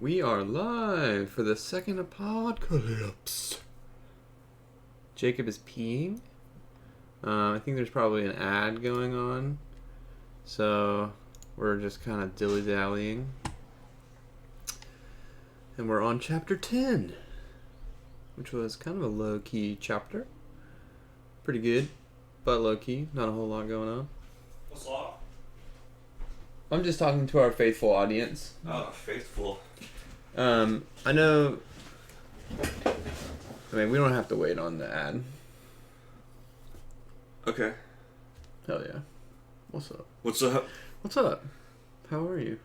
We are live for the second aPODcalypse. Jacob is peeing. I think there's probably an ad going on. So we're just kind of dilly-dallying. And we're on chapter 10, which was kind of a low-key chapter. Pretty good, but low-key. Not a whole lot going on. What's up? I'm just talking to our faithful audience. Oh, faithful. I know. I mean, we don't have to wait on the ad. Okay. Hell yeah. What's up? What's up? What's up? How are you?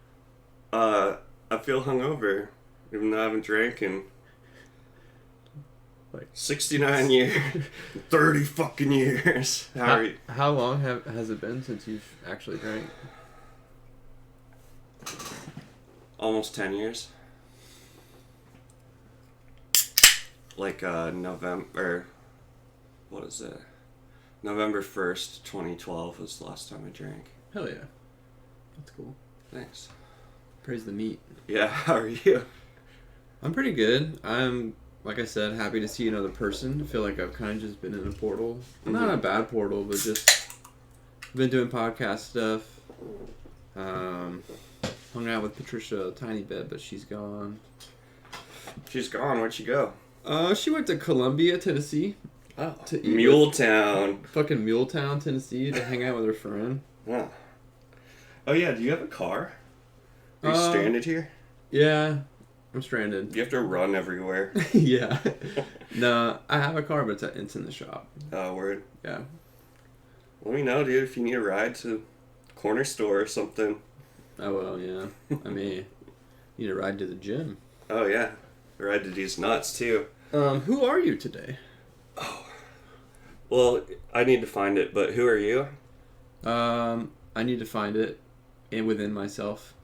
I feel hungover, even though I haven't drank in Like 69 years. 30 fucking years. How are you? How long has it been since you've actually drank? Almost 10 years. Like, November, what is it? November 1st, 2012 was the last time I drank. Hell yeah. That's cool. Thanks. Praise the meat. Yeah, how are you? I'm pretty good. I'm, like I said, happy to see another person. I feel like I've kind of just been in a portal. Not a bad portal, but just been doing podcast stuff. Hung out with Patricia a tiny bit, but she's gone. She's gone. Where'd she go? She went to Columbia, Tennessee. Oh, to eat Muletown. Fucking Muletown, Tennessee, to hang out with her friend. Yeah. Oh yeah, do you have a car? Are you stranded here? Yeah, I'm stranded. You have to run everywhere. Yeah. No, I have a car, but it's in the shop. Oh, word. Yeah. Let me know, dude, if you need a ride to corner store or something. Oh, well, yeah. I mean, need a ride to the gym. Oh, yeah. A ride to these nuts, too. Who are you today? Oh. Well, I need to find it, but who are you? I need to find it within myself.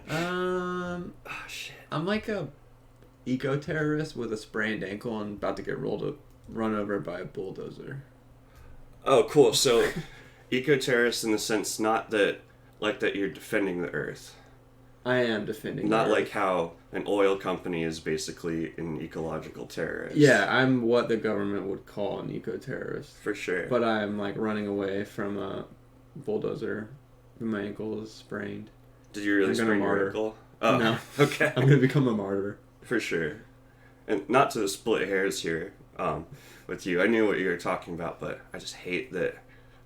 Oh, shit. I'm like a eco-terrorist with a sprained ankle and about to get run over by a bulldozer. Oh, cool. So, eco-terrorist in the sense not that, like, that you're defending the earth. I am defending Not the earth. like how an oil company is basically an ecological terrorist. Yeah, I'm what the government would call an eco-terrorist. For sure. But I'm, like, running away from a bulldozer. My ankle is sprained. Did you really sprain your ankle? Oh, no. Okay. I'm going to become a martyr. For sure. And not to split hairs here with you. I knew what you were talking about, but I just hate that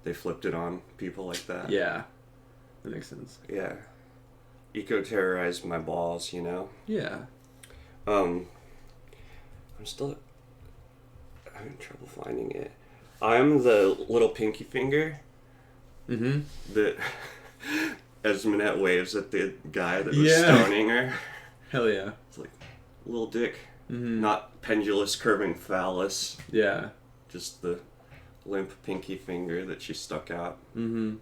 they flipped it on people like that. Yeah. That makes sense. Yeah. Eco-terrorized my balls, you know? Yeah. I'm having trouble finding it. I'm the little pinky finger that Esmonette waves at the guy that was stoning her. Hell yeah. It's like, little dick. Not pendulous curving phallus. Yeah. Just the limp pinky finger that she stuck out in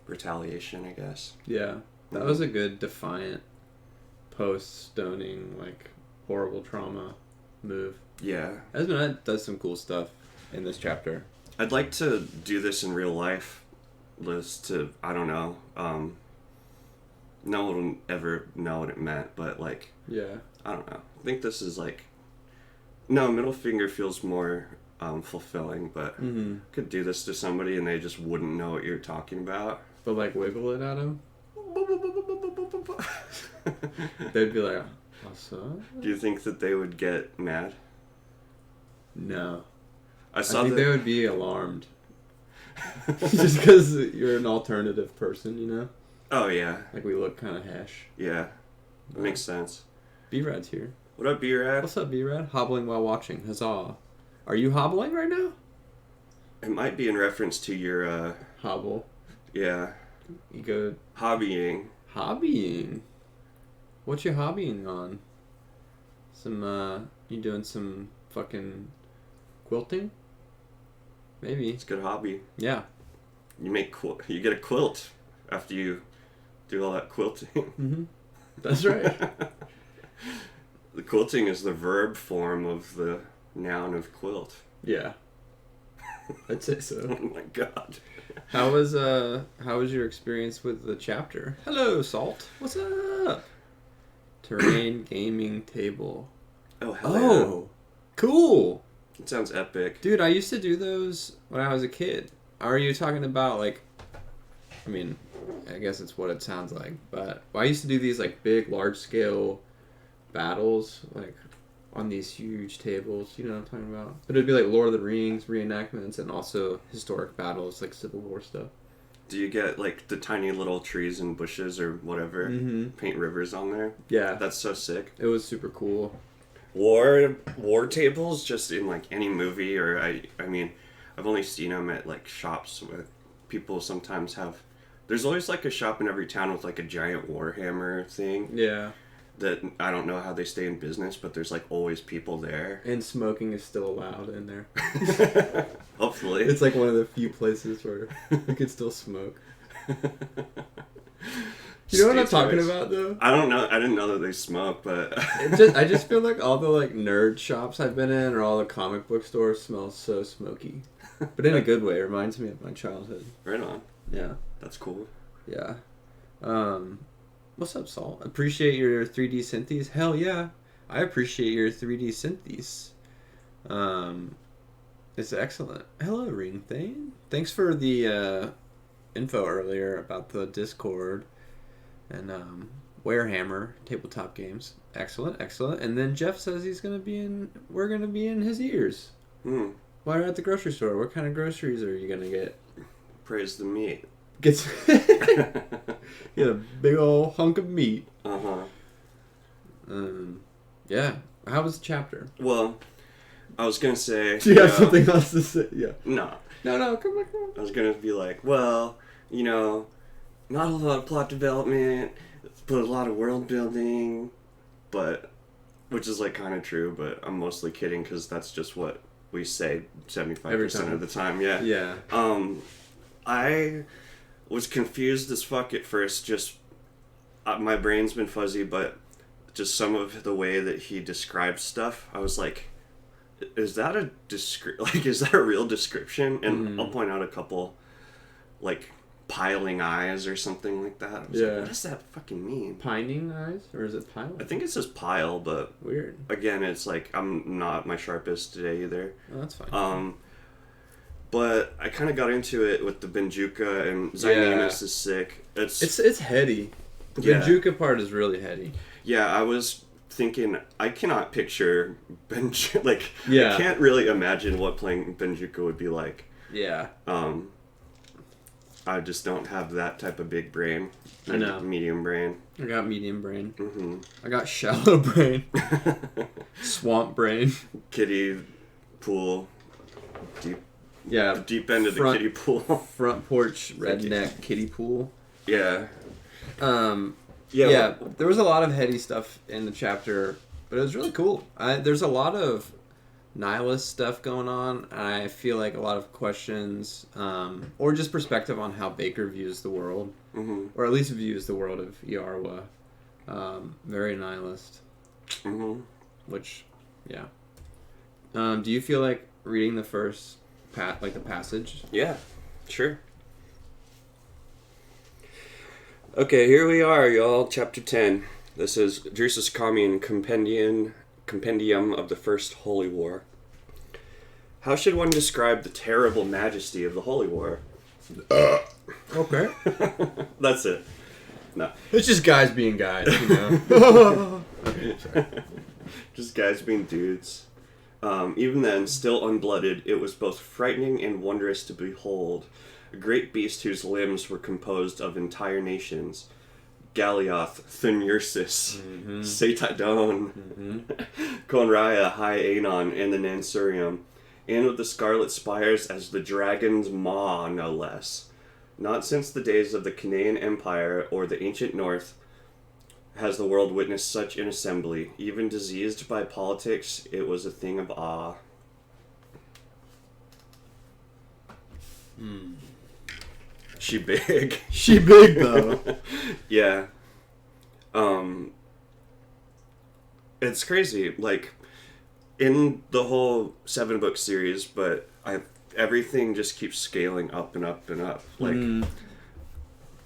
retaliation, I guess. Yeah. That was a good defiant post-stoning, like, horrible trauma move. Yeah. Esmonette does some cool stuff in this chapter. I'd like to do this in real life. I don't know. No one will ever know what it meant, but, like, Yeah. I don't know. I think this is, like, no, middle finger feels more fulfilling, but could do this to somebody and they just wouldn't know what you're talking about. But, like, wiggle it at him. They'd be like, what's up? Do you think that they would get mad? No. I think they would be alarmed. Just because you're an alternative person, you know? Oh, yeah. Like, we look kind of hash. Yeah. That makes sense. B-Rad's here. What up, B-Rad? What's up, B-Rad? Hobbling while watching. Huzzah. Are you hobbling right now? It might be in reference to your, Hobble. yeah. You go... Hobbying. Hobbying? What you hobbying on? You doing some fucking quilting? Maybe. It's a good hobby. Yeah. You get a quilt after you do all that quilting. That's right. The quilting is the verb form of the noun of quilt. Yeah. I'd say so. Oh my god. How was your experience with the chapter? Hello, Salt. What's up? Terrain gaming table. Oh, hell yeah. Cool. It sounds epic. Dude, I used to do those when I was a kid. Are you talking about, like... I mean, I guess it's what it sounds like. But I used to do these, like, big, large-scale battles, like, on these huge tables. You know what I'm talking about? But it'd be, like, Lord of the Rings reenactments and also historic battles, like Civil War stuff. Do you get, like, the tiny little trees and bushes or whatever? Mm-hmm. Paint rivers on there? Yeah. That's so sick. It was super cool. War tables, just in, like, any movie, or, I mean, I've only seen them at, like, shops where people sometimes have... There's always, like, a shop in every town with, like, a giant Warhammer thing. Yeah. That I don't know how they stay in business, but there's, like, always people there. And smoking is still allowed in there. Hopefully. It's, like, one of the few places where you can still smoke. You know what I'm talking about, though? I don't know. I didn't know that they smoke, but... I just feel like all the, like, nerd shops I've been in or all the comic book stores smell so smoky. But in a good way. It reminds me of my childhood. Right on. Yeah. That's cool. Yeah. What's up, Saul? Appreciate your 3D synthes? Hell yeah. I appreciate your 3D synthes. It's excellent. Hello, Ring Thing. Thanks for the info earlier about the Discord and Warehammer tabletop games. Excellent, excellent. And then Jeff says we're gonna be in his ears. Hmm. While you're at the grocery store, what kind of groceries are you gonna get? Praise the meat. Get a big old hunk of meat. Uh-huh. Yeah. How was the chapter? Well, I was gonna say... Do you have something else to say? Yeah. No. No, come on. I was gonna be like, well, you know, not a lot of plot development, but a lot of world building, but... Which is, like, kind of true, but I'm mostly kidding, because that's just what we say 75% of the time, yeah. Yeah. I was confused as fuck at first, just... my brain's been fuzzy, but just some of the way that he describes stuff, I was like, is that a is that a real description? And I'll point out a couple, like, piling eyes or something like that. I was like, what does that fucking mean? Pining eyes? Or is it pile? I think it says pile, but... Weird. Again, it's like, I'm not my sharpest today either. Oh, that's fine. But I kind of got into it with the Benjuka, and Zynemus is sick. It's heady. The Benjuka part is really heady. Yeah, I was thinking, I cannot picture Benjuka, like, I can't really imagine what playing Benjuka would be like. Yeah. I just don't have that type of big brain. I know. Medium brain. I got medium brain. Mm-hmm. I got shallow brain. Swamp brain. Kiddie pool. Deep. Yeah. Deep end of the kiddie pool. Front porch redneck kiddie pool. Yeah. Yeah, there was a lot of heady stuff in the chapter, but it was really cool. There's a lot of nihilist stuff going on. I feel like a lot of questions, or just perspective on how Bakker views the world, or at least views the world of Yarwa. Very nihilist. Which, yeah. Do you feel like reading the first the passage? Yeah, sure. Okay, here we are, y'all. Chapter 10. This is Drusus Commune Compendium of the First Holy War. How should one describe the terrible majesty of the Holy War? Okay. That's it. No. It's just guys being guys, you know? Okay, sorry. Just guys being dudes. Even then, still unblooded, it was both frightening and wondrous to behold. A great beast whose limbs were composed of entire nations. Galioth, Thunursis, Setadon, Conraya, High Anon, and the Nansurium, and with the scarlet spires as the dragon's maw, no less. Not since the days of the Canaan Empire or the ancient North has the world witnessed such an assembly. Even diseased by politics, it was a thing of awe. She big. She big, though. Yeah. It's crazy. Like, in the whole 7-book series, but everything just keeps scaling up and up and up. Like,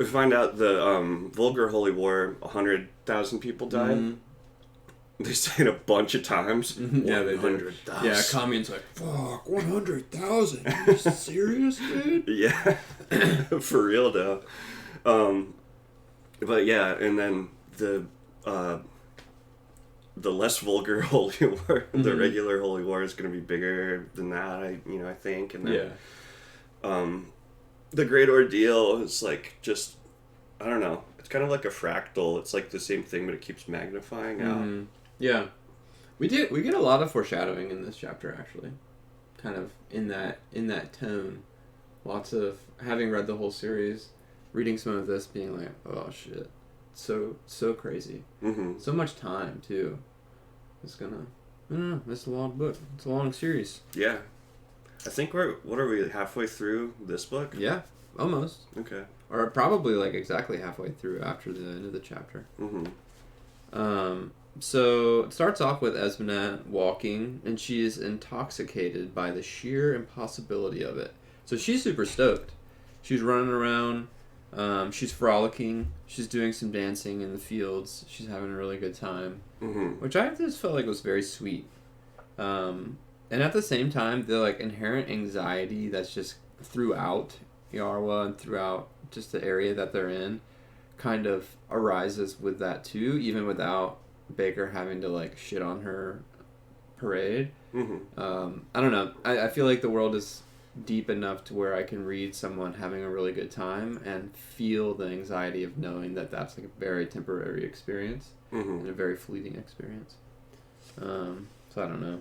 we find out the Vulgar Holy War, 100,000 people died. Mm-hmm. They say it a bunch of times. Yeah, they do. 100,000. Yeah, Kamian's like, fuck, 100,000. Are you serious, dude? Yeah, for real though. But yeah, and then the less vulgar Holy War, the regular Holy War is going to be bigger than that. I think, and then, the Great Ordeal is like just, I don't know. It's kind of like a fractal. It's like the same thing, but it keeps magnifying out. Yeah, we get a lot of foreshadowing in this chapter, actually, kind of in that tone. Lots of, having read the whole series, reading some of this, being like, oh shit, so crazy. So much time too. It's gonna, I don't know. It's a long book. It's a long series. Yeah, I think what are we, halfway through this book? Yeah, almost. Okay. Or probably like exactly halfway through after the end of the chapter. So it starts off with Esmenet walking, and she is intoxicated by the sheer impossibility of it. So she's super stoked. She's running around. She's frolicking. She's doing some dancing in the fields. She's having a really good time, which I just felt like was very sweet. And at the same time, the like inherent anxiety that's just throughout Yarwa and throughout just the area that they're in kind of arises with that too, even without Bakker having to like shit on her parade. I don't know. I feel like the world is deep enough to where I can read someone having a really good time and feel the anxiety of knowing that that's like a very temporary experience and a very fleeting experience. So I don't know.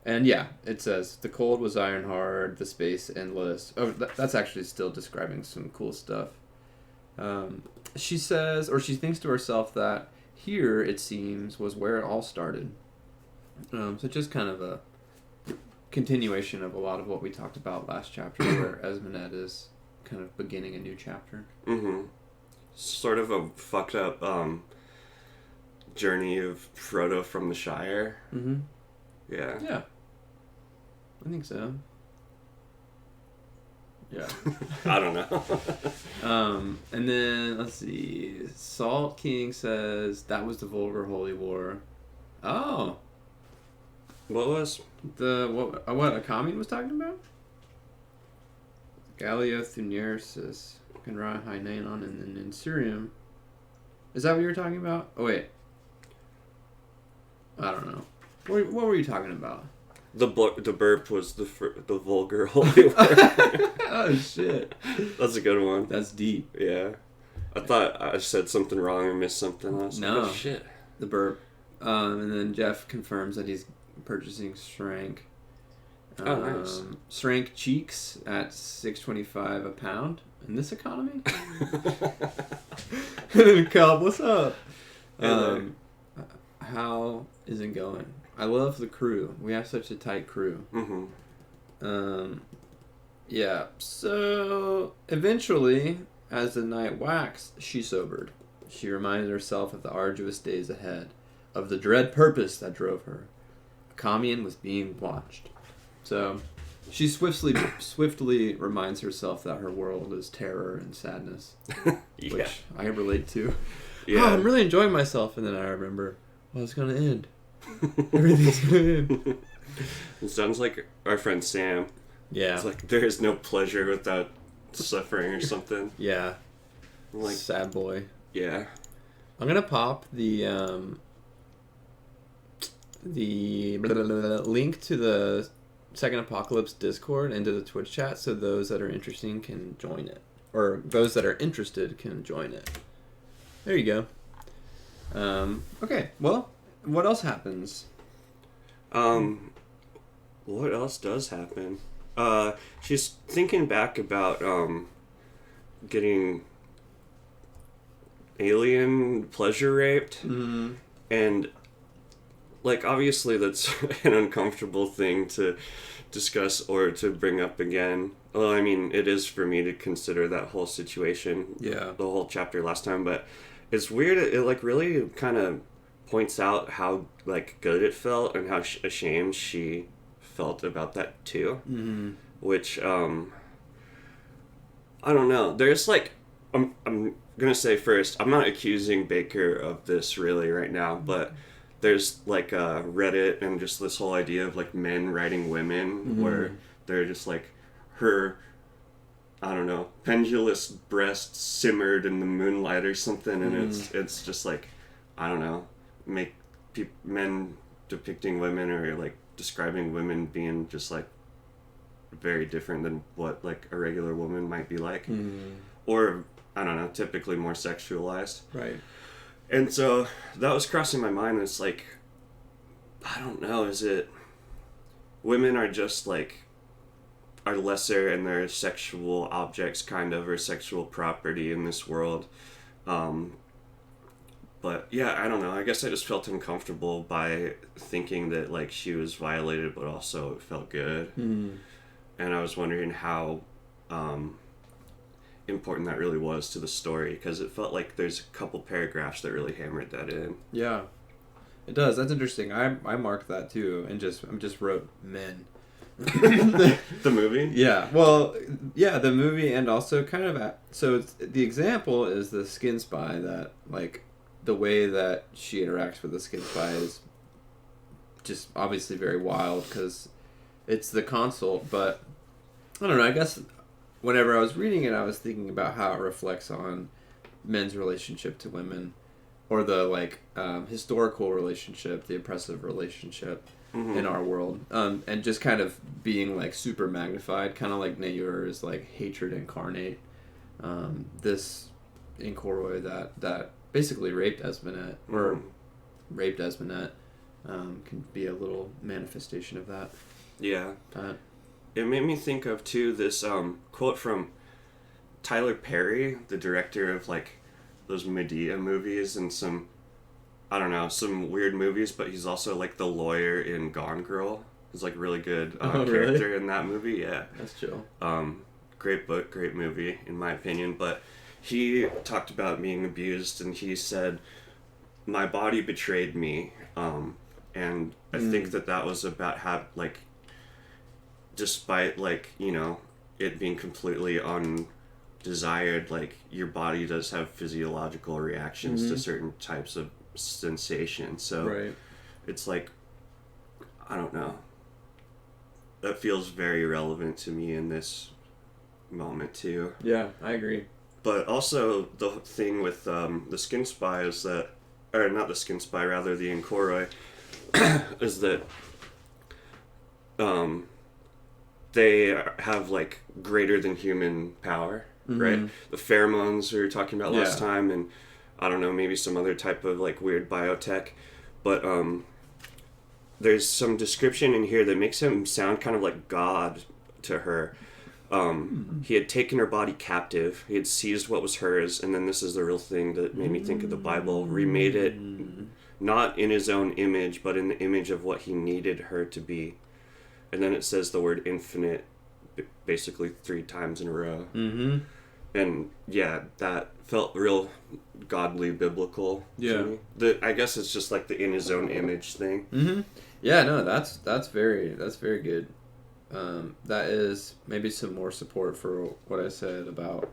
And yeah, it says, the cold was iron hard, the space endless. Oh, that's actually still describing some cool stuff. She says, or she thinks to herself that here, it seems, was where it all started. So just kind of a continuation of a lot of what we talked about last chapter, where Esmenet is kind of beginning a new chapter. Sort of a fucked up journey of Frodo from the Shire. Yeah. Yeah. I think so. Yeah. I don't know. And then, let's see. Salt King says, that was the Vulgar Holy War. Oh. What was? What Akamian was talking about? Gallia Thuniersis, Kenra Haineon, and then in Sirium. Is that what you were talking about? Oh, wait. I don't know. What were you talking about? The burp was the Vulgar Holy War. Oh, shit. That's a good one. That's deep. Yeah. I thought I said something wrong or missed something. I was no. Like, oh, shit. The burp. And then Jeff confirms that he's purchasing Shrank. Oh, nice. Shrank cheeks at $6.25 a pound in this economy. Cub, what's up? How is it going? I love the crew. We have such a tight crew. Yeah. So eventually, as the night waxed, she sobered. She reminded herself of the arduous days ahead, of the dread purpose that drove her. Kamian was being watched. So she swiftly reminds herself that her world is terror and sadness, which I relate to. Yeah. Oh, I'm really enjoying myself, and then I remember, well, it's gonna end. Everything's gonna end. It sounds like our friend Sam. Yeah. It's like there is no pleasure without suffering or something. Yeah. Like sad boy. Yeah. I'm gonna pop the link to the Second Apocalypse Discord into the Twitch chat, so those that are interested can join it, or those that are interested can join it. There you go. Okay. Well, what else happens? What else does happen? She's thinking back about getting alien pleasure raped, and like obviously that's an uncomfortable thing to discuss or to bring up again. Well, I mean, it is for me to consider that whole situation, the whole chapter last time, but it's weird. It like really kind of points out how like good it felt and how ashamed she felt about that too. Which I don't know. There's like I'm gonna say first, I'm not accusing Baker of this really right now, but there's like Reddit and just this whole idea of like men writing women where they're just like her, I don't know, pendulous breasts simmered in the moonlight or something, and it's just like, I don't know, make men depicting women or like describing women being just like very different than what like a regular woman might be like, or I don't know, typically more sexualized. Right. And so that was crossing my mind. It's like, I don't know, is it women are just like are lesser and they're sexual objects kind of, or sexual property in this world. But yeah, I don't know. I guess I just felt uncomfortable by thinking that like she was violated, but also it felt good. And I was wondering how important that really was to the story, because it felt like there's a couple paragraphs that really hammered that in. Yeah, it does. That's interesting. I marked that too, and just wrote men. The movie? Yeah. Well, yeah, the movie, and also kind of so the example is the skin spy, that like the way that she interacts with the skin spy is just obviously very wild because it's the consult. But I don't know, I guess whenever I was reading it, I was thinking about how it reflects on men's relationship to women, or the like historical relationship, the oppressive relationship in our world, and just kind of being like super magnified, kind of like Nayur is like hatred incarnate. This Incoroi that basically raped Esmenet, or raped Esmenet, can be a little manifestation of that. Yeah. It made me think of too this quote from Tyler Perry, the director of like those Medea movies and some, I don't know, some weird movies, but he's also like the lawyer in Gone Girl. He's like really good character really? in that movie. Yeah, That's chill. Great book, great movie in my opinion. But he talked about being abused, and he said, "My body betrayed me," and I think that was about how like, despite like, you know, it being completely undesired, like your body does have physiological reactions to certain types of sensation. So it's like, I don't know, that feels very relevant to me in this moment too. Yeah, I agree. But also the thing with the skin spy is that, or not the skin spy, rather the Incoroi, is that they have like greater than human power, right? The pheromones we were talking about last time, and I don't know, maybe some other type of like weird biotech, but there's some description in here that makes him sound kind of like God to her. He had taken her body captive, he had seized what was hers, and then this is the real thing that made me think of the Bible, remade it not in his own image, but in the image of what he needed her to be. And then it says the word infinite basically 3 times in a row. And yeah, that felt real godly, biblical to me. I guess it's just like the in his own image thing. Yeah, no, that's very good. That is maybe some more support for what I said about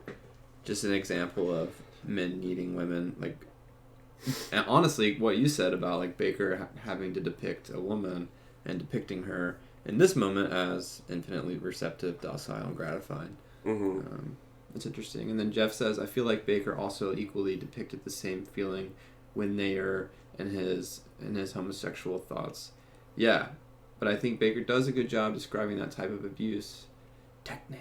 just an example of men needing women. Like, and honestly, what you said about like Baker having to depict a woman and depicting her in this moment as infinitely receptive, docile, and gratified. It's interesting. And then Jeff says, I feel like Baker also equally depicted the same feeling when Nair and his homosexual thoughts. Yeah, but I think Baker does a good job describing that type of abuse. Techne.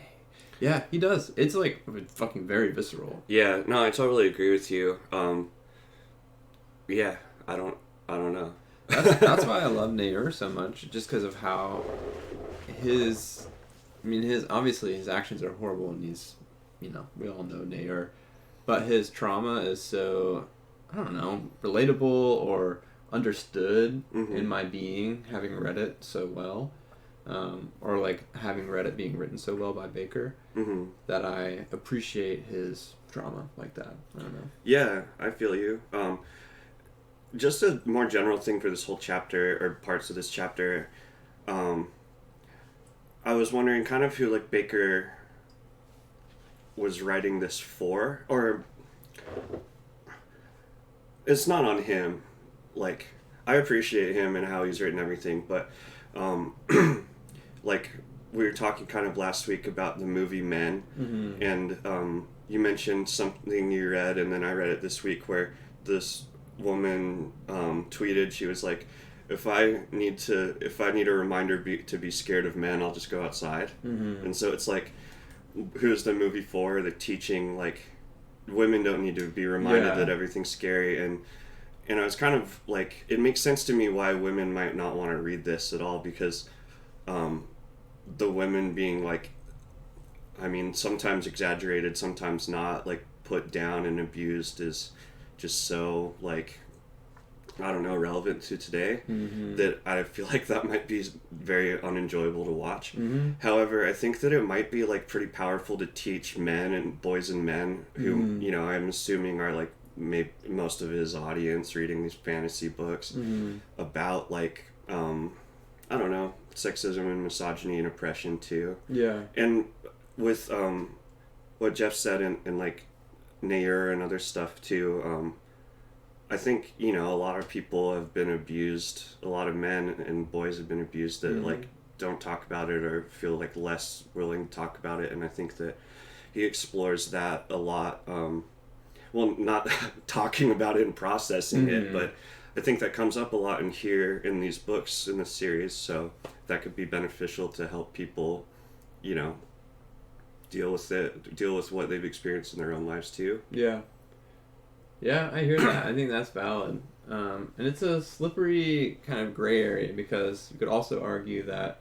Yeah, he does. It's like fucking very visceral. Yeah, no, I totally agree with you. Yeah, I don't know. That's why I love Nair so much, just because of how his obviously his actions are horrible, and he's, you know, we all know Nair, but his trauma is so, I don't know, relatable or understood in my being, having read it so well, or like having read it being written so well by Baker, that I appreciate his drama like that. I don't know. Yeah, I feel you. Just a more general thing for this whole chapter, or parts of this chapter, I was wondering kind of who like Baker was writing this for, or it's not on him. Like, I appreciate him and how he's written everything, but like we were talking kind of last week about the movie Men, and you mentioned something you read, and then I read it this week where this woman tweeted. She was like, if I need a reminder to be scared of men, I'll just go outside. And so it's like, who's the movie for? The teaching, like, women don't need to be reminded that everything's scary. And I was kind of like, it makes sense to me why women might not want to read this at all, because the women being, like, I mean, sometimes exaggerated, sometimes not, like, put down and abused is just so, like, I don't know, relevant to today, that I feel like that might be very unenjoyable to watch. However, I think that it might be, like, pretty powerful to teach men and boys and men who, you know, I'm assuming are, like, maybe most of his audience reading these fantasy books about, like, I don't know, sexism and misogyny and oppression too. Yeah. And with what Jeff said and like Nair and other stuff too, I think, you know, a lot of people have been abused, a lot of men and boys have been abused that like don't talk about it or feel like less willing to talk about it, and I think that he explores that a lot. Well, not talking about it and processing it, but I think that comes up a lot in here in these books in this series, so that could be beneficial to help people, you know, deal with what they've experienced in their own lives too. Yeah, I hear that. I think that's valid. And it's a slippery kind of gray area, because you could also argue that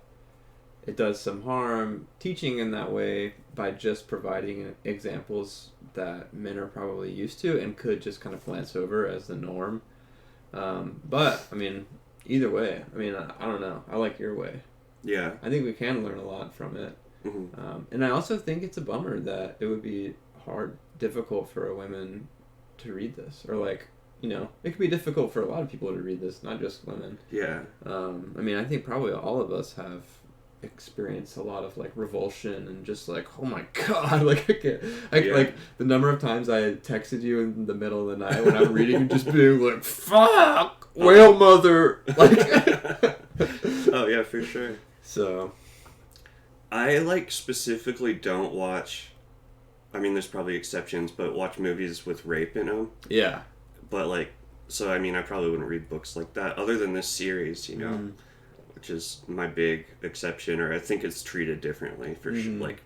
it does some harm teaching in that way by just providing examples that men are probably used to and could just kind of glance over as the norm. But, I mean, either way, I mean, I don't know. I like your way. Yeah. I think we can learn a lot from it. And I also think it's a bummer that it would be difficult for women to read this, or like, you know, it could be difficult for a lot of people to read this, not just women. Yeah. I mean, I think probably all of us have experienced a lot of like revulsion and just like, oh my god, like like the number of times I texted you in the middle of the night when I'm reading and just being like, fuck, whale mother, like. Oh yeah, for sure. So I like specifically don't watch, I mean, there's probably exceptions, but watch movies with rape in them. Yeah. But, like, so, I mean, I probably wouldn't read books like that, other than this series, you know, which is my big exception, or I think it's treated differently, for sure, like,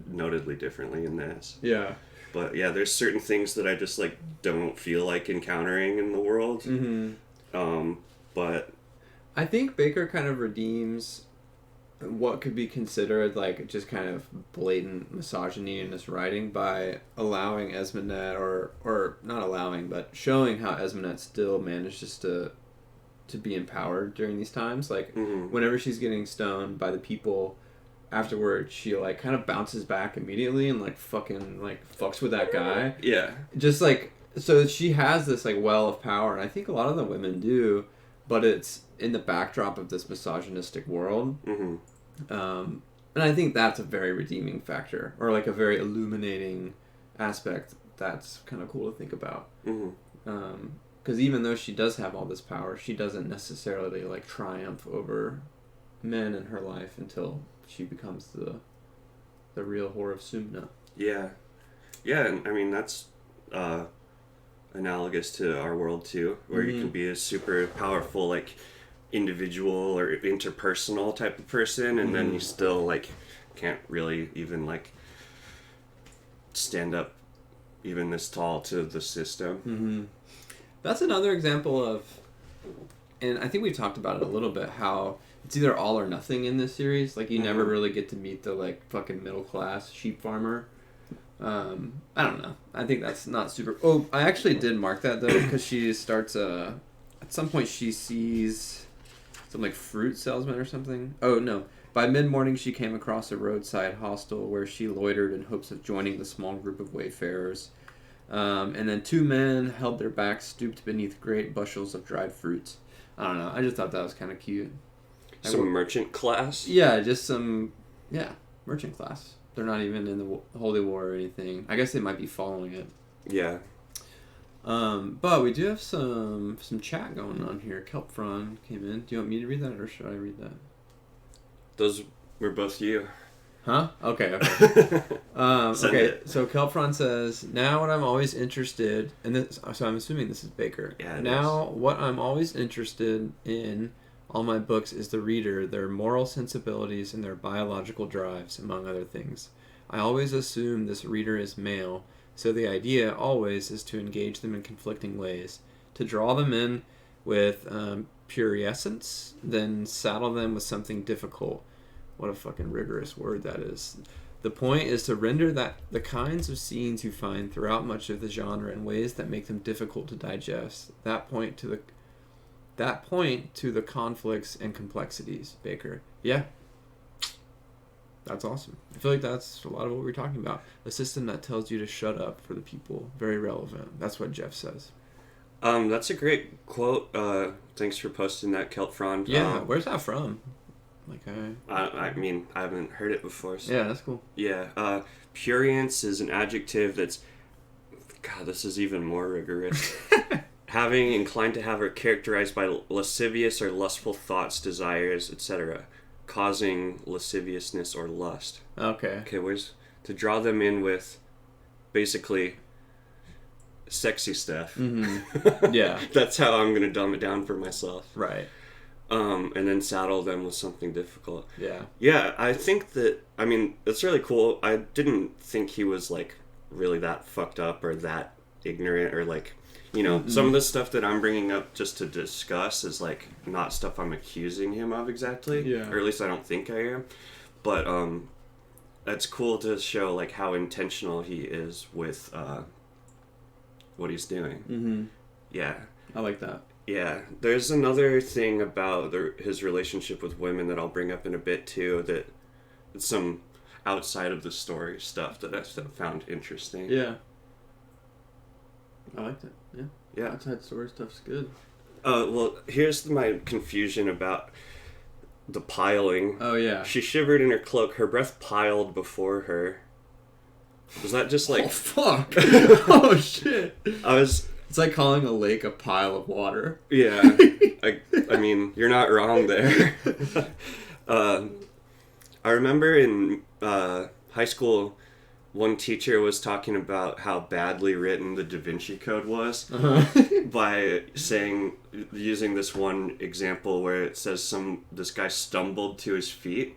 notedly differently in this. Yeah. But, yeah, there's certain things that I just, like, don't feel like encountering in the world. But I think Bakker kind of redeems what could be considered like just kind of blatant misogyny in his writing by allowing Esmenet, or not allowing, but showing how Esmenet still manages to be empowered during these times. Like whenever she's getting stoned by the people, afterwards she like kind of bounces back immediately and like fucking like fucks with that guy. Yeah. Just like, so she has this like well of power, and I think a lot of the women do, but it's in the backdrop of this misogynistic world. And I think that's a very redeeming factor, or like a very illuminating aspect that's kind of cool to think about. Because even though she does have all this power, she doesn't necessarily like triumph over men in her life until she becomes the real whore of Sumna. Yeah. Yeah, and I mean, that's analogous to our world too, where you can be a super powerful, like, individual or interpersonal type of person, and then you still like can't really even like stand up even this tall to the system. That's another example of, and I think we talked about it a little bit, how it's either all or nothing in this series. Like you never really get to meet the like fucking middle class sheep farmer. I don't know, I think that's not super. Oh, I actually did mark that though, because she starts at some point she sees some like fruit salesman or something. Oh no. By mid-morning she came across a roadside hostel where she loitered in hopes of joining the small group of wayfarers. And then two men held their backs stooped beneath great bushels of dried fruits. I don't know. I just thought that was kind of cute. Some merchant class? Yeah, just some, merchant class. They're not even in the Holy War or anything. I guess they might be following it. Yeah. But we do have some chat going on here. Kelpfron came in. Do you want me to read that, or should I read that? Those were both you. Huh? Okay. Okay. So Kelpfron says, now what I'm always interested in this. So I'm assuming this is Bakker. Yeah. Now what I'm always interested in all my books is the reader, their moral sensibilities, and their biological drives, among other things. I always assume this reader is male, so the idea always is to engage them in conflicting ways, to draw them in with puriescence, then saddle them with something difficult. What a fucking rigorous word that is. The point is to render that the kinds of scenes you find throughout much of the genre in ways that make them difficult to digest. That point to the conflicts and complexities, Bakker. Yeah. That's awesome. I feel like that's a lot of what we're talking about. A system that tells you to shut up for the people. Very relevant. That's what Jeff says. That's a great quote. Thanks for posting that, Kelpfron. Yeah, where's that from? I mean, I haven't heard it before. So. Yeah, that's cool. Yeah. Prurience is an adjective that's... God, this is even more rigorous. Having inclined to have or characterized by lascivious or lustful thoughts, desires, etc., causing lasciviousness or lust. Okay. Okay, where's to draw them in with basically sexy stuff. Mm-hmm. Yeah. That's how I'm gonna dumb it down for myself. Right. And then saddle them with something difficult. Yeah. Yeah, I think that, I mean, it's really cool. I didn't think he was, like, really that fucked up or that ignorant or, like, you know, some of the stuff that I'm bringing up just to discuss is, like, not stuff I'm accusing him of exactly. Yeah. Or at least I don't think I am. But, it's cool to show, like, how intentional he is with, what he's doing. Mm-hmm. Yeah. I like that. Yeah, there's another thing about his relationship with women that I'll bring up in a bit too, that it's some outside of the story stuff that I found interesting. Yeah. I liked it. Yeah. Yeah. Outside story stuff's good. Well, here's my confusion about the piling. Oh, yeah. She shivered in her cloak. Her breath piled before her. Was that just like... Oh, fuck. Oh, shit. It's like calling a lake a pile of water. Yeah. I mean, you're not wrong there. I remember in high school, one teacher was talking about how badly written the Da Vinci Code was by using this one example where it says this guy stumbled to his feet.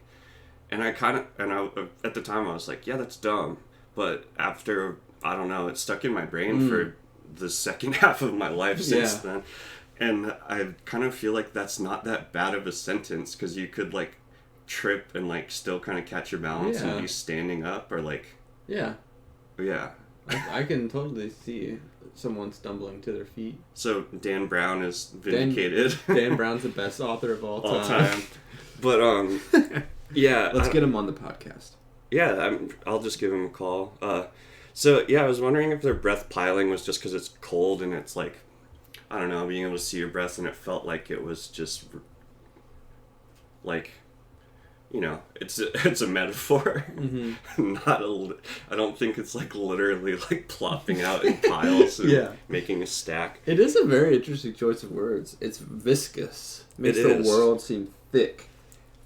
And at the time I was like, yeah, that's dumb. But after, I don't know, it stuck in my brain for the second half of my life since then. And I kind of feel like that's not that bad of a sentence, because you could, like, trip and, like, still kind of catch your balance and be standing up, or, like... Yeah. Yeah. I can totally see someone stumbling to their feet. So Dan Brown is vindicated. Dan Brown's the best author of all time. But, yeah. Let's get him on the podcast. Yeah, I'll just give him a call. So, yeah, I was wondering if their breath piling was just because it's cold and it's like, I don't know, being able to see your breath, and it felt like it was just, like, you know, it's a metaphor. Mm-hmm. I don't think it's, like, literally, like, plopping out in piles and making a stack. It is a very interesting choice of words. It's viscous. Makes the world seem thick.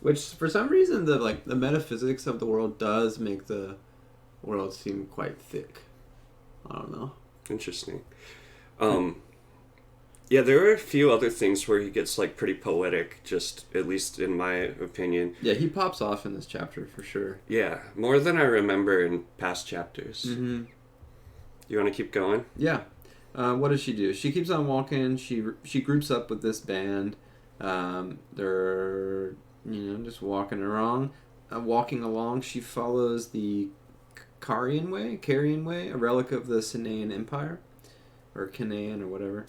Which, for some reason, the metaphysics of the world does make the world seem quite thick. I don't know. Interesting. Yeah, there are a few other things where he gets, like, pretty poetic, just at least in my opinion. Yeah, he pops off in this chapter for sure. Yeah, more than I remember in past chapters. Mm-hmm. You want to keep going? Yeah. What does she do? She keeps on walking. She groups up with this band. They're, just walking along. She follows the Carian Way, a relic of the Canaan Empire, or Canaan or whatever.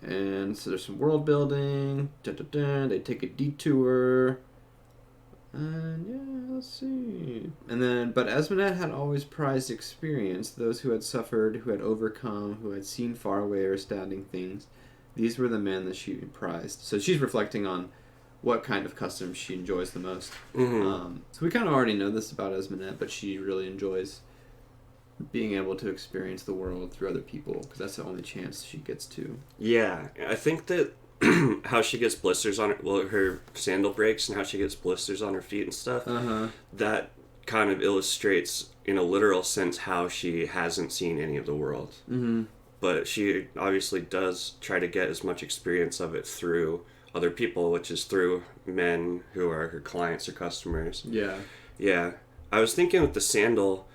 And so there's some world building. They take a detour. And yeah, let's see. And then, but Esmenet had always prized experience, those who had suffered, who had overcome, who had seen far away or astounding things. These were the men that she prized. So she's reflecting on what kind of customs she enjoys the most. Mm-hmm. So we kind of already know this about Esmonette, but she really enjoys being able to experience the world through other people, because that's the only chance she gets to. Yeah, I think that how she gets blisters on her sandal breaks and how she gets blisters on her feet and stuff, that kind of illustrates in a literal sense how she hasn't seen any of the world. Mm-hmm. But she obviously does try to get as much experience of it through other people, which is through men who are her clients or customers. Yeah. Yeah. I was thinking with the sandal,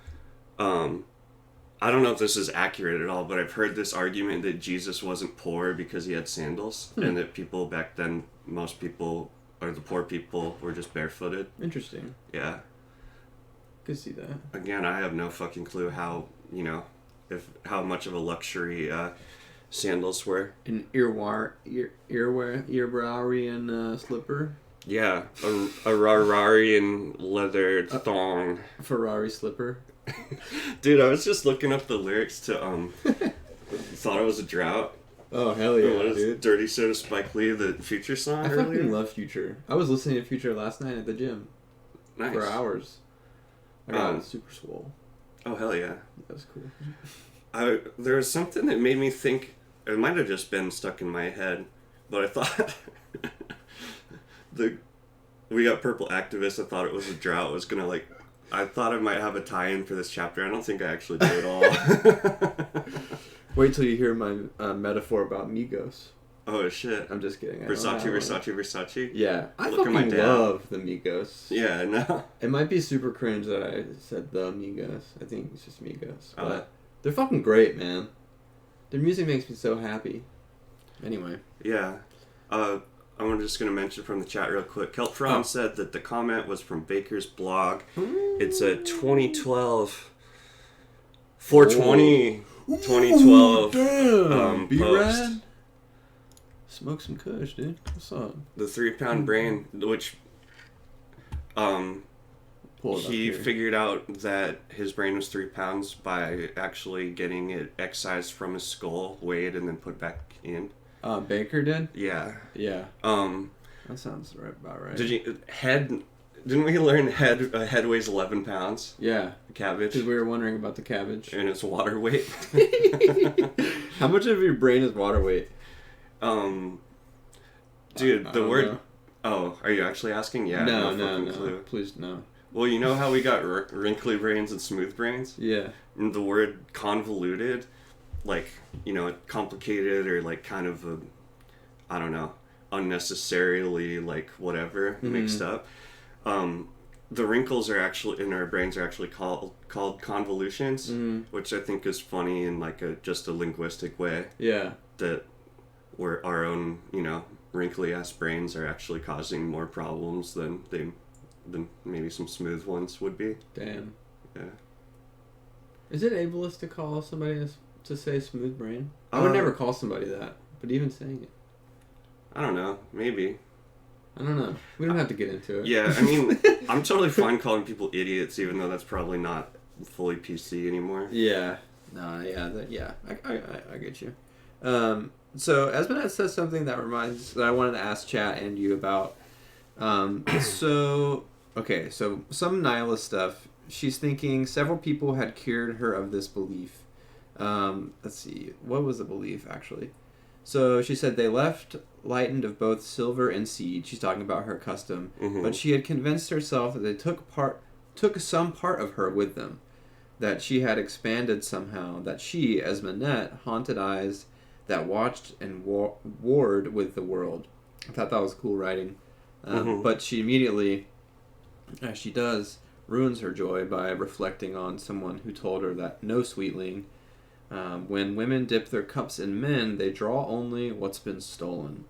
I don't know if this is accurate at all, but I've heard this argument that Jesus wasn't poor because he had sandals, and that people back then, most people, or the poor people, were just barefooted. Interesting. Yeah. Could see that. Again, I have no fucking clue how, how much of a luxury sandals were. An Earbrowrian slipper. Yeah, a Rararian leather thong. Ferrari slipper. Dude, I was just looking up the lyrics to Thought It Was a Drought. Oh, hell yeah, what is dude. Dirty Soda Spike Lee, the Future song I earlier? fucking love Future. I was listening to Future last night at the gym. Nice. For hours. I got super swole. Oh, hell yeah. That was cool. There was something that made me think, it might have just been stuck in my head, but I thought We Got Purple Activist, I Thought It Was a Drought was gonna I thought I might have a tie-in for this chapter. I don't think I actually do at all. Wait till you hear my metaphor about Migos. Oh shit. I'm just kidding. Versace. Yeah. I Look at my fucking dad. love the Migos. Yeah, I know. It might be super cringe that I said the Migos. I think it's just Migos. But they're fucking great, man. Their music makes me so happy. Anyway. Yeah. I'm just going to mention from the chat real quick. Keltron said that the comment was from Bakker's blog. It's a 2012... 420... 2012 damn. Post. B-Rad? Smoke some kush, dude. What's up? The 3-pound brain, which... he figured out that his brain was 3 pounds by actually getting it excised from his skull, weighed, and then put back in. Bakker did? Yeah. Yeah. That sounds about right. Didn't we learn head weighs 11 pounds? Yeah. Cabbage. Because we were wondering about the cabbage. And it's water weight. How much of your brain is water weight? Dude, the word... know. Oh, are you actually asking? Yeah. No. Clue. Please, no. Well, you know how we got wrinkly brains and smooth brains? Yeah. And the word convoluted, complicated or kind of unnecessarily whatever mixed up. The wrinkles are actually in our brains are actually called convolutions, which I think is funny in just a linguistic way. Yeah. That where our own wrinkly ass brains are actually causing more problems than maybe some smooth ones would be. Damn. Yeah. Is it ableist to call somebody to say smooth brain? I would never call somebody that, but even saying it. I don't know. Maybe. I don't know. We don't have to get into it. Yeah, I mean, I'm totally fine calling people idiots, even though that's probably not fully PC anymore. Yeah. No, yeah. I get you. So, Esmonette says something that I wanted to ask Chat and you about. So some nihilist stuff. She's thinking several people had cured her of this belief. Let's see. What was the belief, actually? So she said they left lightened of both silver and seed. She's talking about her custom. Mm-hmm. But she had convinced herself that they took some part of her with them. That she had expanded somehow. That she, Esmonette, haunted eyes that watched and warred with the world. I thought that was cool writing. But she immediately, as she does, ruins her joy by reflecting on someone who told her that no, sweetling, when women dip their cups in men, they draw only what's been stolen.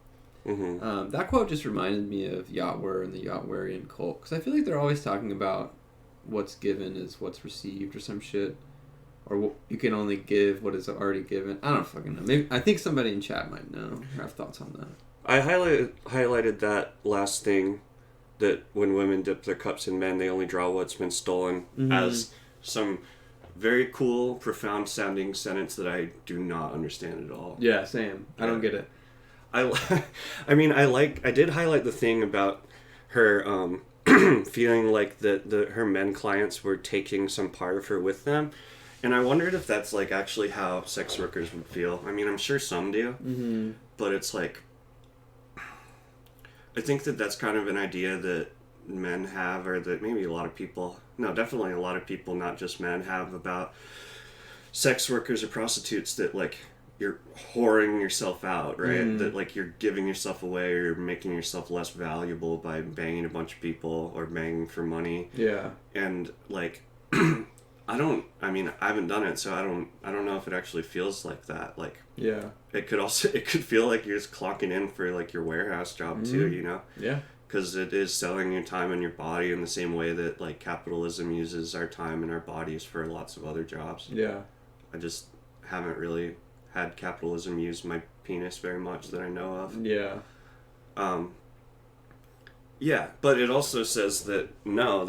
Mm-hmm. That quote just reminded me of Yatwer and the Yatwerian cult, because I feel like they're always talking about what's given is what's received or some shit, or you can only give what is already given. I don't fucking know. Maybe I think somebody in chat might know or have thoughts on that. I highlighted that last thing, that when women dip their cups in men, they only draw what's been stolen, as some very cool, profound sounding sentence that I do not understand at all. Yeah, same. I don't get it. I mean, I did highlight the thing about her feeling like her men clients were taking some part of her with them, and I wondered if that's like actually how sex workers would feel. I mean, I'm sure some do, Mm-hmm. but it's like, I think that that's kind of an idea that men have, or that maybe a lot of people, no, definitely a lot of people, not just men, have about sex workers or prostitutes, that like you're whoring yourself out, right? That like you're giving yourself away, or you're making yourself less valuable by banging a bunch of people or banging for money. Yeah. And like I haven't done it, so I don't know if it actually feels like that. Like, Yeah. it could feel like you're just clocking in for like your warehouse job too, you know? Yeah. Because it is selling your time and your body in the same way that like capitalism uses our time and our bodies for lots of other jobs. Yeah. I just haven't really had capitalism use my penis very much that I know of. Yeah. Yeah, but it also says that no,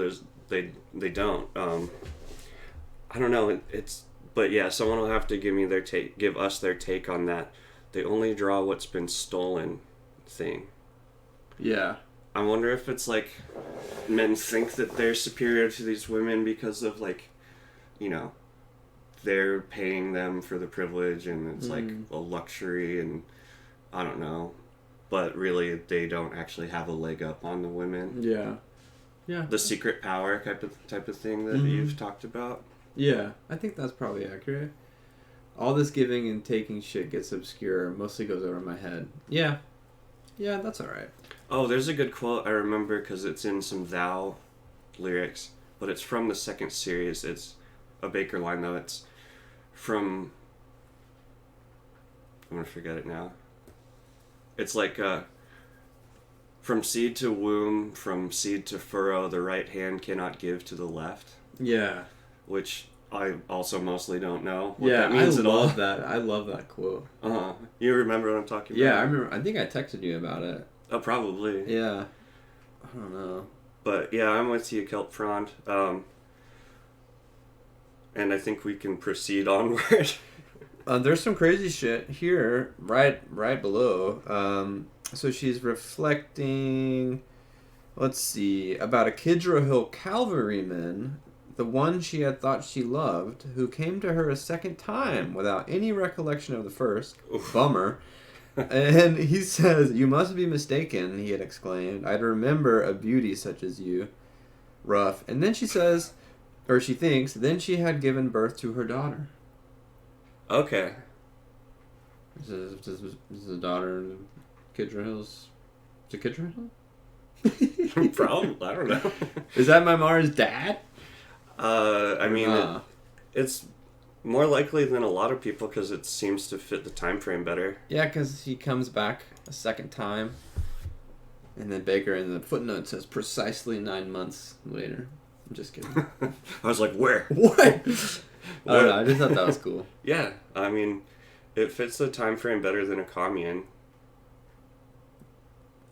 they don't. I don't know. But yeah, someone will have to give us their take on that. They only draw what's been stolen thing. Yeah. I wonder if it's like men think that they're superior to these women because of like, you know, they're paying them for the privilege and it's like a luxury, and I don't know. But really they don't actually have a leg up on the women. Yeah. Yeah. The secret power type of thing that you've talked about. Yeah, I think that's probably accurate. All this giving and taking shit gets obscure, mostly goes over my head. Yeah. Yeah, that's alright. Oh, there's a good quote I remember because it's in some Thou lyrics, but it's from the second series. It's a Bakker line, though. It's from... I'm going to forget it now. It's like, from seed to womb, from seed to furrow, the right hand cannot give to the left. Yeah. Which I also mostly don't know what Yeah, that means at all. I love that quote. Uh-huh. You remember what I'm talking about? Yeah, I remember. I think I texted you about it. Oh, probably. Yeah. I don't know. But yeah, I'm with you, Kelpfrond. And I think we can proceed onward. There's some crazy shit here, right below. So she's reflecting, let's see, about a Kidro Hill cavalryman, the one she had thought she loved, who came to her a second time without any recollection of the first. Oof. Bummer. And he says, "You must be mistaken," he had exclaimed. "I'd remember a beauty such as you." Rough. And then she says, or she thinks, then she had given birth to her daughter. Okay. Is the daughter in Kidro Hills? Is it Kidro Hill? Probably. I don't know. Is that my Mara's dad? I mean, it's more likely than a lot of people because it seems to fit the time frame better. Yeah, because he comes back a second time. And then Bakker in the footnote says precisely 9 months later. I'm just kidding. I was like, where? What? I don't know. I just thought that was cool. Yeah, I mean, it fits the time frame better than a commune.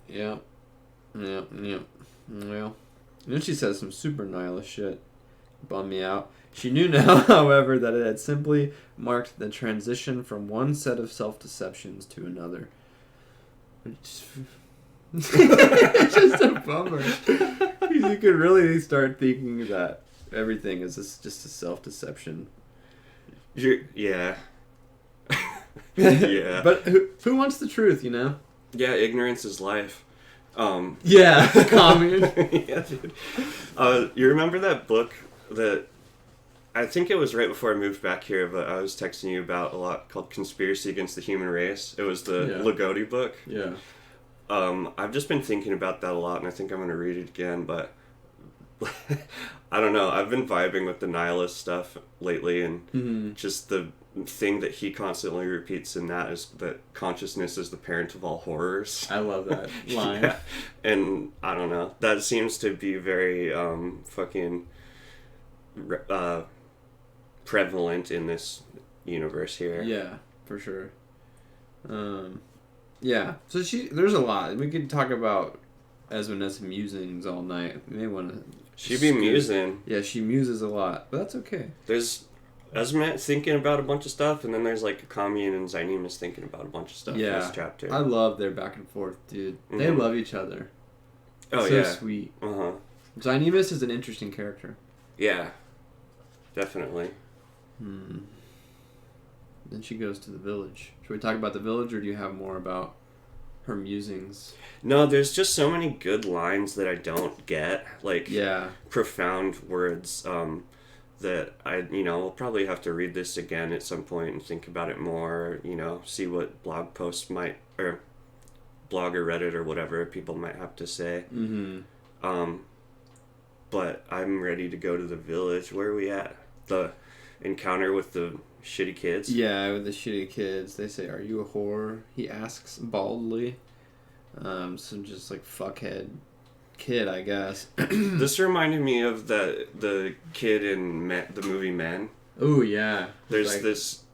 Yeah. Well, and then she says some super nihilist shit. Bummed me out. She knew now, however, that it had simply marked the transition from one set of self-deceptions to another. It's just a bummer. You could really start thinking that everything is just a self-deception. Yeah. Yeah. But who wants the truth, you know? Yeah, ignorance is life. Yeah, commune. Yeah, dude. You remember that book that I think it was right before I moved back here, but I was texting you about a lot, called Conspiracy Against the Human Race. It was the Ligotti book. Yeah. I've just been thinking about that a lot, and I think I'm going to read it again, but I don't know. I've been vibing with the nihilist stuff lately, and just the thing that he constantly repeats in that is that consciousness is the parent of all horrors. I love that line. Yeah. And I don't know. That seems to be very fucking prevalent in this universe here. Yeah, for sure. Yeah, so there's a lot. We could talk about Esmond's musings all night. We may want to... She be musing. Yeah, she muses a lot, but that's okay. There's Esmet thinking about a bunch of stuff, and then there's like Kamian and Zynemus thinking about a bunch of stuff in this chapter. I love their back and forth, dude. They love each other. Oh, so yeah. Sweet. Uh-huh. Zynemus is an interesting character. Yeah. Definitely. Then she goes to the village. Should we talk about the village, or do you have more about her musings? No, there's just so many good lines that I don't get. Like, profound words that we'll probably have to read this again at some point and think about it more, see what blog posts or blog or Reddit or whatever people might have to say. But I'm ready to go to the village. Where are we at? The encounter with the shitty kids? Yeah, with the shitty kids. They say, "Are you a whore?" He asks baldly. Some just like fuckhead kid, I guess. This reminded me of the kid in the movie Men. Oh yeah. There's this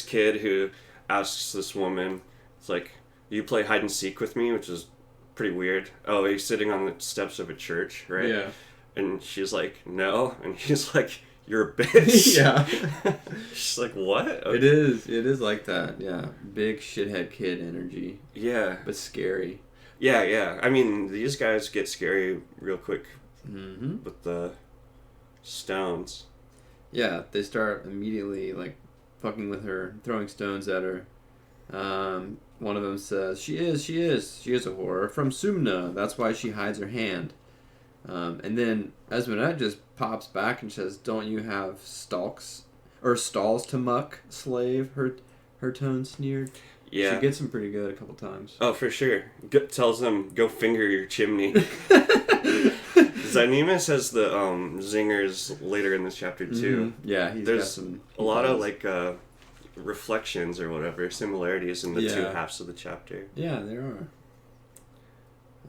kid who asks this woman, it's like, "You play hide and seek with me?" Which is pretty weird. Oh, he's sitting on the steps of a church, right? Yeah. And she's like, "No," and he's like, "You're a bitch." Yeah. She's like, "What?" Okay. It is like that. Yeah, big shithead kid energy. Yeah, but scary. Yeah. I mean, these guys get scary real quick with the stones. Yeah, they start immediately like fucking with her, throwing stones at her. One of them says, She is a whore from Sumna. That's why she hides her hand." And then Esmeralda just pops back and says, "Don't you have stalls to muck, slave?" Her tone sneered. Yeah. She gets him pretty good a couple times. Oh, for sure. Tells them, "Go finger your chimney." Zynemus has the zingers later in this chapter too. Yeah, there's a lot of like reflections or whatever, similarities in the two halves of the chapter. Yeah, there are.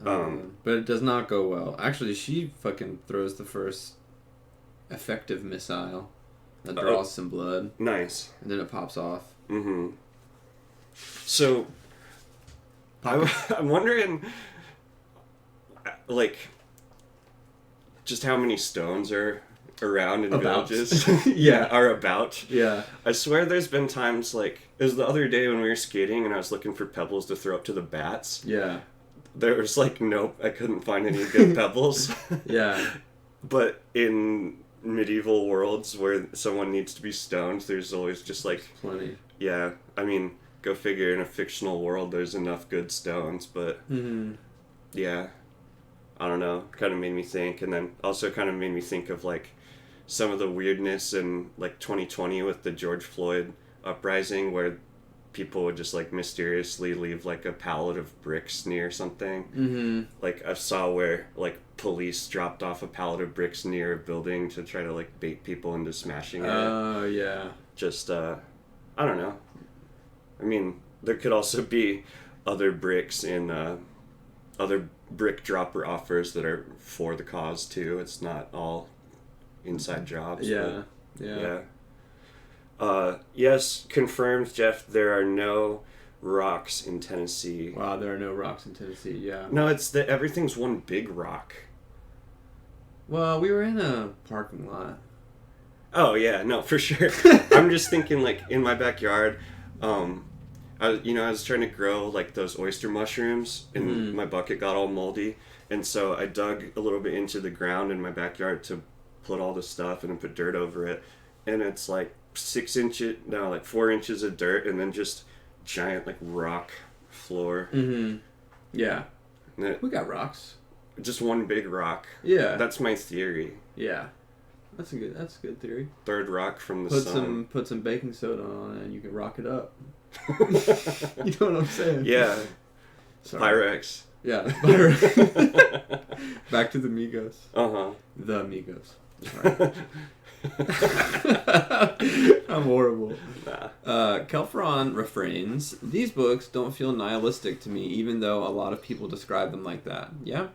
But it does not go well. Actually, she fucking throws the first effective missile that draws some blood. Nice. And then it pops off. So, I'm wondering, like, just how many stones are around in villages. Are about. Yeah. I swear there's been times, like, it was the other day when we were skating and I was looking for pebbles to throw up to the bats. Yeah. There was like, nope, I couldn't find any good pebbles. Yeah. But in medieval worlds where someone needs to be stoned, there's always just like... plenty. Yeah. I mean, go figure, in a fictional world there's enough good stones, but... Yeah. I don't know. Kind of made me think. And then also kind of made me think of like some of the weirdness in like 2020 with the George Floyd uprising where people would just like mysteriously leave like a pallet of bricks near something. Like I saw where like police dropped off a pallet of bricks near a building to try to like bait people into smashing it. Oh, yeah. Just, I don't know. I mean, there could also be other bricks in, other brick dropper offers that are for the cause too. It's not all inside jobs. Yeah. Yes, confirmed, Jeff, there are no rocks in Tennessee. Wow, there are no rocks in Tennessee, yeah. No, it's that everything's one big rock. Well, we were in a parking lot. Oh, yeah, no, for sure. I'm just thinking, like, in my backyard, I was trying to grow, like, those oyster mushrooms, and my bucket got all moldy, and so I dug a little bit into the ground in my backyard to put all the stuff and then put dirt over it, and it's, like, 4 inches of dirt, and then just giant, like, rock floor. Yeah. We got rocks. Just one big rock. Yeah. That's my theory. Yeah. That's a good theory. Third rock from the sun. Put some baking soda on it and you can rock it up. You know what I'm saying? Yeah. Sorry. Pyrex. Yeah. Pyrex. Back to the Migos. Uh-huh. The Migos. Sorry. I'm horrible. Kelfron refrains. These books don't feel nihilistic to me, even though a lot of people describe them like that. Yeah?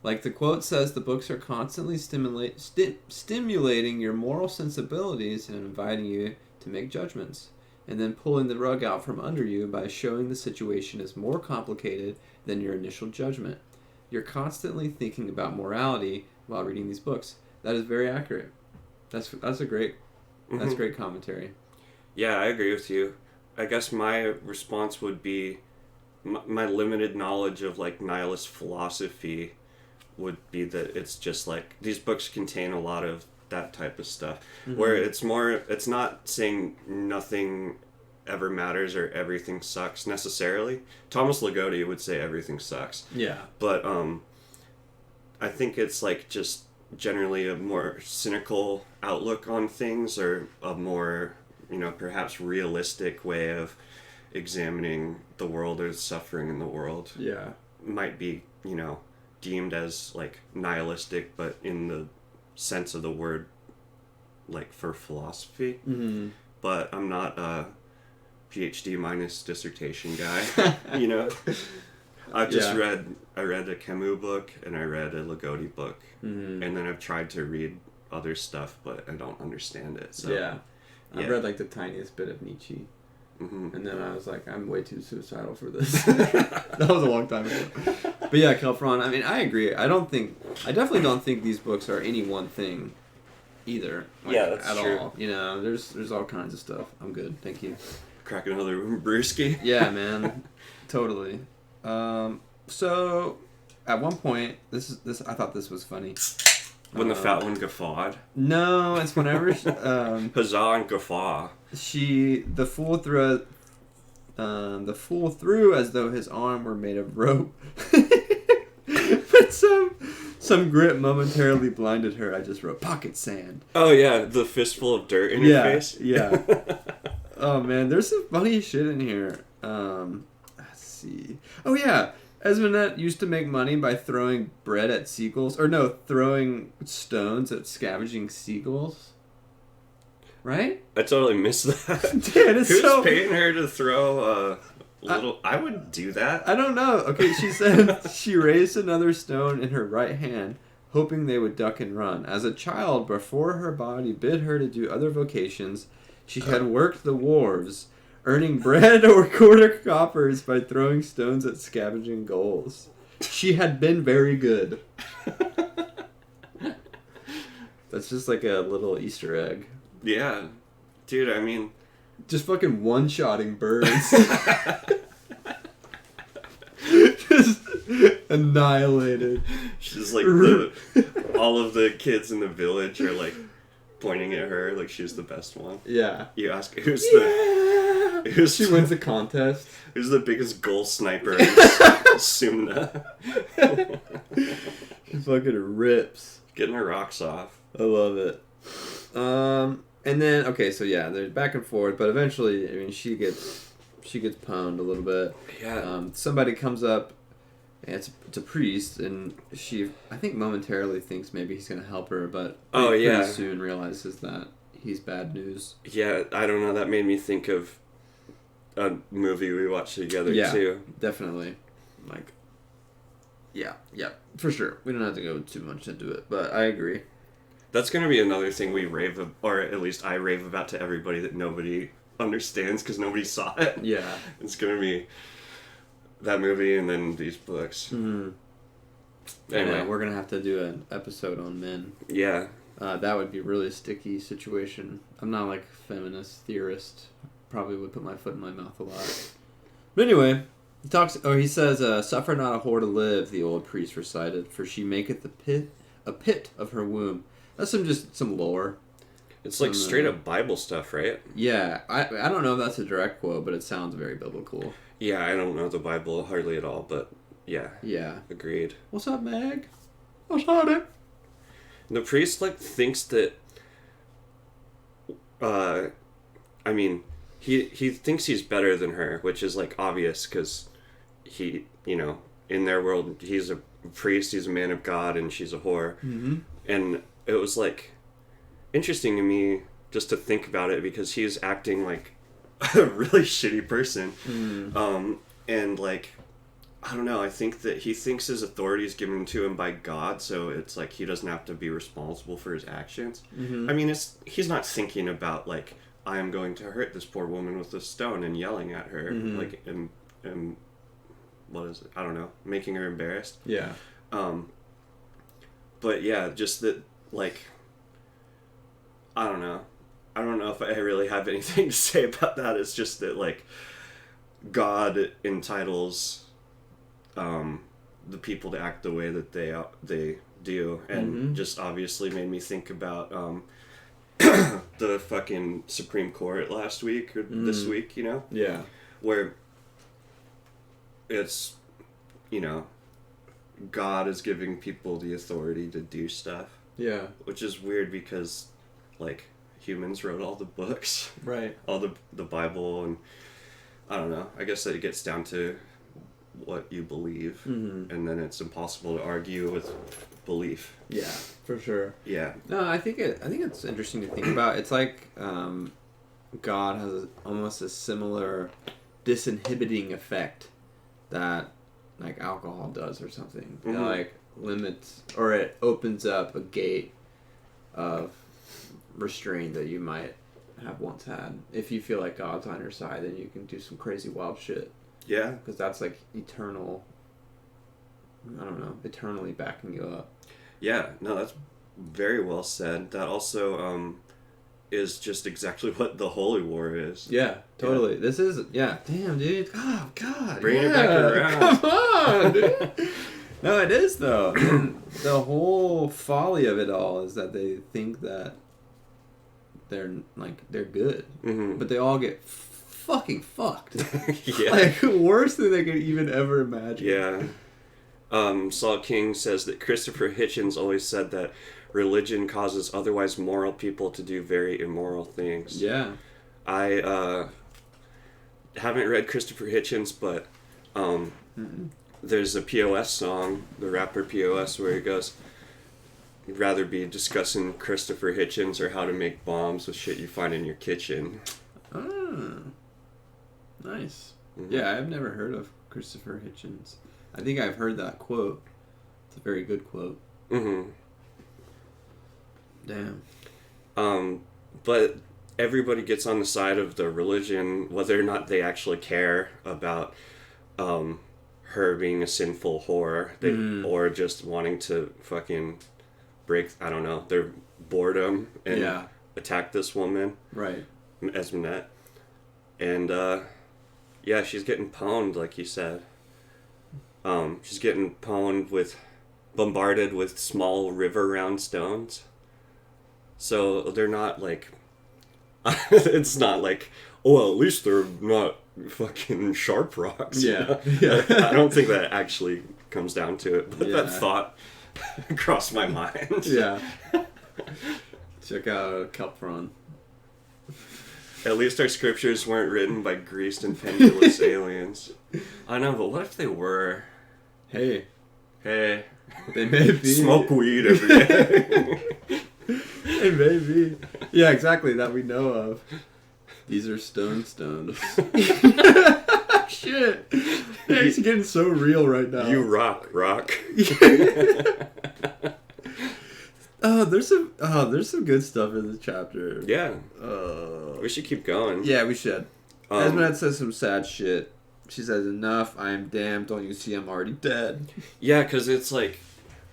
Like the quote says, the books are constantly stimulating your moral sensibilities and inviting you to make judgments, and then pulling the rug out from under you by showing the situation is more complicated than your initial judgment. You're constantly thinking about morality while reading these books. That is very accurate. That's a great That's great commentary. Yeah, I agree with you. I guess my response would be my limited knowledge of like nihilist philosophy would be that it's just like these books contain a lot of that type of stuff where it's not saying nothing ever matters or everything sucks necessarily. Thomas Ligotti would say everything sucks. Yeah. But I think it's like just generally a more cynical outlook on things, or a more, perhaps realistic way of examining the world or suffering in the world. Yeah. Might be, deemed as like nihilistic, but in the sense of the word, like for philosophy. Mm-hmm. But I'm not a PhD minus dissertation guy, I've just I read a Camus book and I read a Ligotti book, and then I've tried to read other stuff, but I don't understand it. So yeah. I read like the tiniest bit of Nietzsche, and then I was like, I'm way too suicidal for this. That was a long time ago. But yeah, Kelfron, I mean, I agree. I definitely don't think these books are any one thing either. Like, yeah, that's at true. all. There's all kinds of stuff. I'm good, thank you. Crack another brewski. Yeah, man, totally. So at one point, this I thought this was funny. When the fat one guffawed. No, it's whenever Huzzah and guffaw. the fool threw as though his arm were made of rope. But some grit momentarily blinded her. I just wrote pocket sand. Oh yeah, the fistful of dirt in your face. Yeah. Oh man, there's some funny shit in here. Let's see. Oh yeah, Esmondette used to make money by throwing bread at seagulls, or no, throwing stones at scavenging seagulls. Right? I totally missed that. Dude, it's Who's paying her to throw a little? I would do that. I don't know. Okay, she said she raised another stone in her right hand, hoping they would duck and run. As a child, before her body bid her to do other vocations, she had worked the wharves, earning bread or quarter coppers by throwing stones at scavenging gulls. She had been very good. That's just like a little Easter egg. Yeah. Dude, I mean... Just fucking one-shotting birds. Just annihilated. She's like all of the kids in the village are like pointing at her like she's the best one. Yeah. You ask who's she wins the contest. Who's the biggest goal sniper in Sumna? She fucking rips. Getting her rocks off. I love it. And then so yeah, they're back and forth, but eventually, I mean, she gets pwned a little bit. Yeah. Somebody comes up, and it's a priest, and she, I think, momentarily thinks maybe he's gonna help her, but pretty soon realizes that he's bad news. Yeah, I don't know. That made me think of a movie we watched together too. Definitely. Like, yeah, for sure. We don't have to go too much into it, but I agree. That's going to be another thing we rave, or at least I rave about to everybody that nobody understands because nobody saw it. Yeah. It's going to be that movie and then these books. Mm-hmm. Anyway. We're going to have to do an episode on men. Yeah. That would be a really sticky situation. I'm not like a feminist theorist. Probably would put my foot in my mouth a lot. But anyway, he says, suffer not a whore to live, the old priest recited, for she maketh a pit of her womb. That's some lore. It's like straight up Bible stuff, right? Yeah. I don't know if that's a direct quote, but it sounds very biblical. Yeah, I don't know the Bible hardly at all, but yeah. Yeah. Agreed. What's up, Meg? What's up? The priest, thinks that... I mean, he thinks he's better than her, which is, obvious, because he, in their world, he's a priest, he's a man of God, and she's a whore. Mm-hmm. And it was interesting to me just to think about it because he's acting like a really shitty person. And I don't know, I think that he thinks his authority is given to him by God, so it's he doesn't have to be responsible for his actions. Mm-hmm. I mean, he's not thinking about I am going to hurt this poor woman with a stone and yelling at her, and what is it? I don't know, making her embarrassed. Yeah. But yeah, just that, I don't know. I don't know if I really have anything to say about that. It's just that, like, God entitles the people to act the way that they do, and just obviously made me think about the fucking Supreme Court last week or this week, you know? Yeah. Where it's, you know, God is giving people the authority to do stuff. Yeah. Which is weird because, like, humans wrote all the books. Right. All the Bible, and I don't know. I guess that it gets down to what you believe, and then it's impossible to argue with belief. Yeah, for sure. Yeah. No, I think it's interesting to think about. It's like God has almost a similar disinhibiting effect that like alcohol does or something. It like limits, or it opens up a gate of restraint that you might have once had. If you feel like God's on your side, then you can do some crazy wild shit. Yeah. Because that's like eternal, I don't know, eternally backing you up. Yeah, no, that's very well said. That also is just exactly what the Holy War is. Yeah, totally. Yeah. This is, damn, dude. Oh, God. Bringing it back around. Come on, dude. No, it is, though. And the whole folly of it all is that they think that they're good. But they all get fucking fucked. Yeah. Like, worse than they could even ever imagine. Yeah. Saul King says that Christopher Hitchens always said that religion causes otherwise moral people to do very immoral things. Yeah. I haven't read Christopher Hitchens, but there's a POS song, the rapper POS, where he goes, "You'd rather be discussing Christopher Hitchens or how to make bombs with shit you find in your kitchen." Ah. Nice. Yeah, I've never heard of Christopher Hitchens. I think I've heard that quote. It's a very good quote. Damn. But everybody gets on the side of the religion, whether or not they actually care about her being a sinful whore, or just wanting to fucking break, I don't know, their boredom and attack this woman. Right. Esmnet. And, yeah, she's getting pwned, like you said. She's getting bombarded with small river-round stones. So they're not like, it's not like, oh, well, at least they're not fucking sharp rocks. Yeah. I don't think that actually comes down to it, but that thought crossed my mind. Yeah. Check out Kelpron. At least our scriptures weren't written by greased and pendulous aliens. I know, but what if they were? Hey. They may be. Smoke weed every day. They may be. Yeah, exactly, that we know of. These are stones. Shit. It's getting so real right now. You rock. There's some good stuff in this chapter. Yeah. We should keep going. Yeah, we should. Esmond says some sad shit. She says, "Enough, I am damned. Don't you see I'm already dead?" Yeah, because it's like,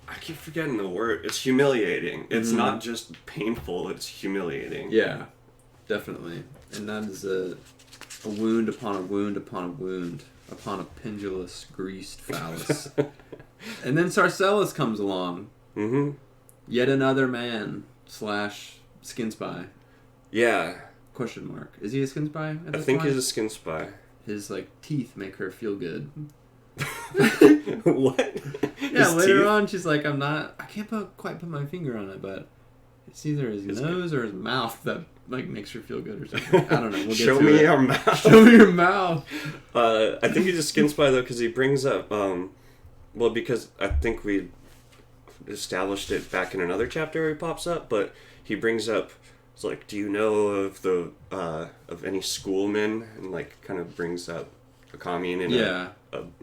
I keep forgetting the word. It's humiliating. It's not just painful, it's humiliating. Yeah, definitely. And that is a wound upon a wound upon a wound upon a pendulous, greased phallus. And then Sarcellus comes along. Yet another man / skin spy. Yeah. Question mark. Is he a skin spy at this I think point? he's a skin spy. His, teeth make her feel good. What? Yeah, later on she's like, I can't quite put my finger on it, but it's either his nose or his mouth that, makes her feel good or something. I don't know. We'll get Show to me it. your mouth. Show me your mouth. I think he's a skin spy, though, because he brings up, because I think we established it back in another chapter where he pops up, but he brings up, it's like, do you know of of any schoolmen? And, kind of brings up a commune in a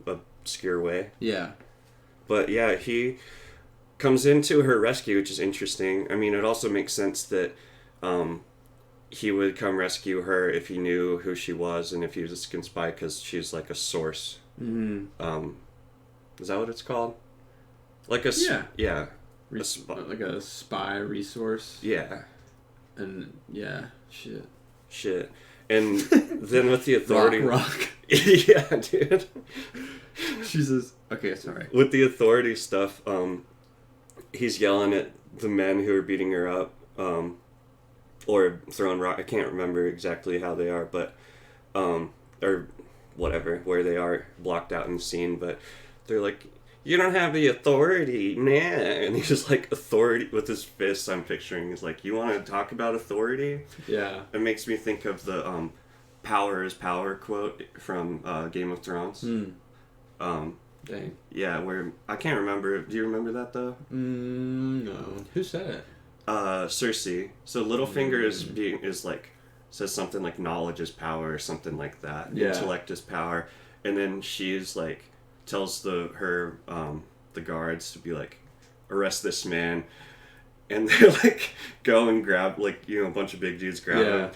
obscure way. Yeah. But, yeah, he comes into her rescue, which is interesting. I mean, it also makes sense that he would come rescue her if he knew who she was and if he was a skin spy, because she's like a source. Is that what it's called? Like a... Yeah. Yeah. Like a spy resource. Yeah. And yeah, shit. And then with the authority... Rock. Yeah, dude. Jesus. Okay, sorry. With the authority stuff, he's yelling at the men who are beating her up, or throwing rock. I can't remember exactly how they are, but, or whatever, where they are blocked out in the scene, but they're like, you don't have the authority, man. And he's just like, authority, with his fists, I'm picturing, he's like, you want to talk about authority? Yeah. It makes me think of the, power is power quote from, Game of Thrones. Dang. Yeah, where, I can't remember, do you remember that though? No. Who said it? Cersei. So Littlefinger is like, says something like knowledge is power or something like that. Yeah. Intellect is power. And then she's like, tells the guards to be like, arrest this man. And they like go and grab, like, you know, a bunch of big dudes grab him.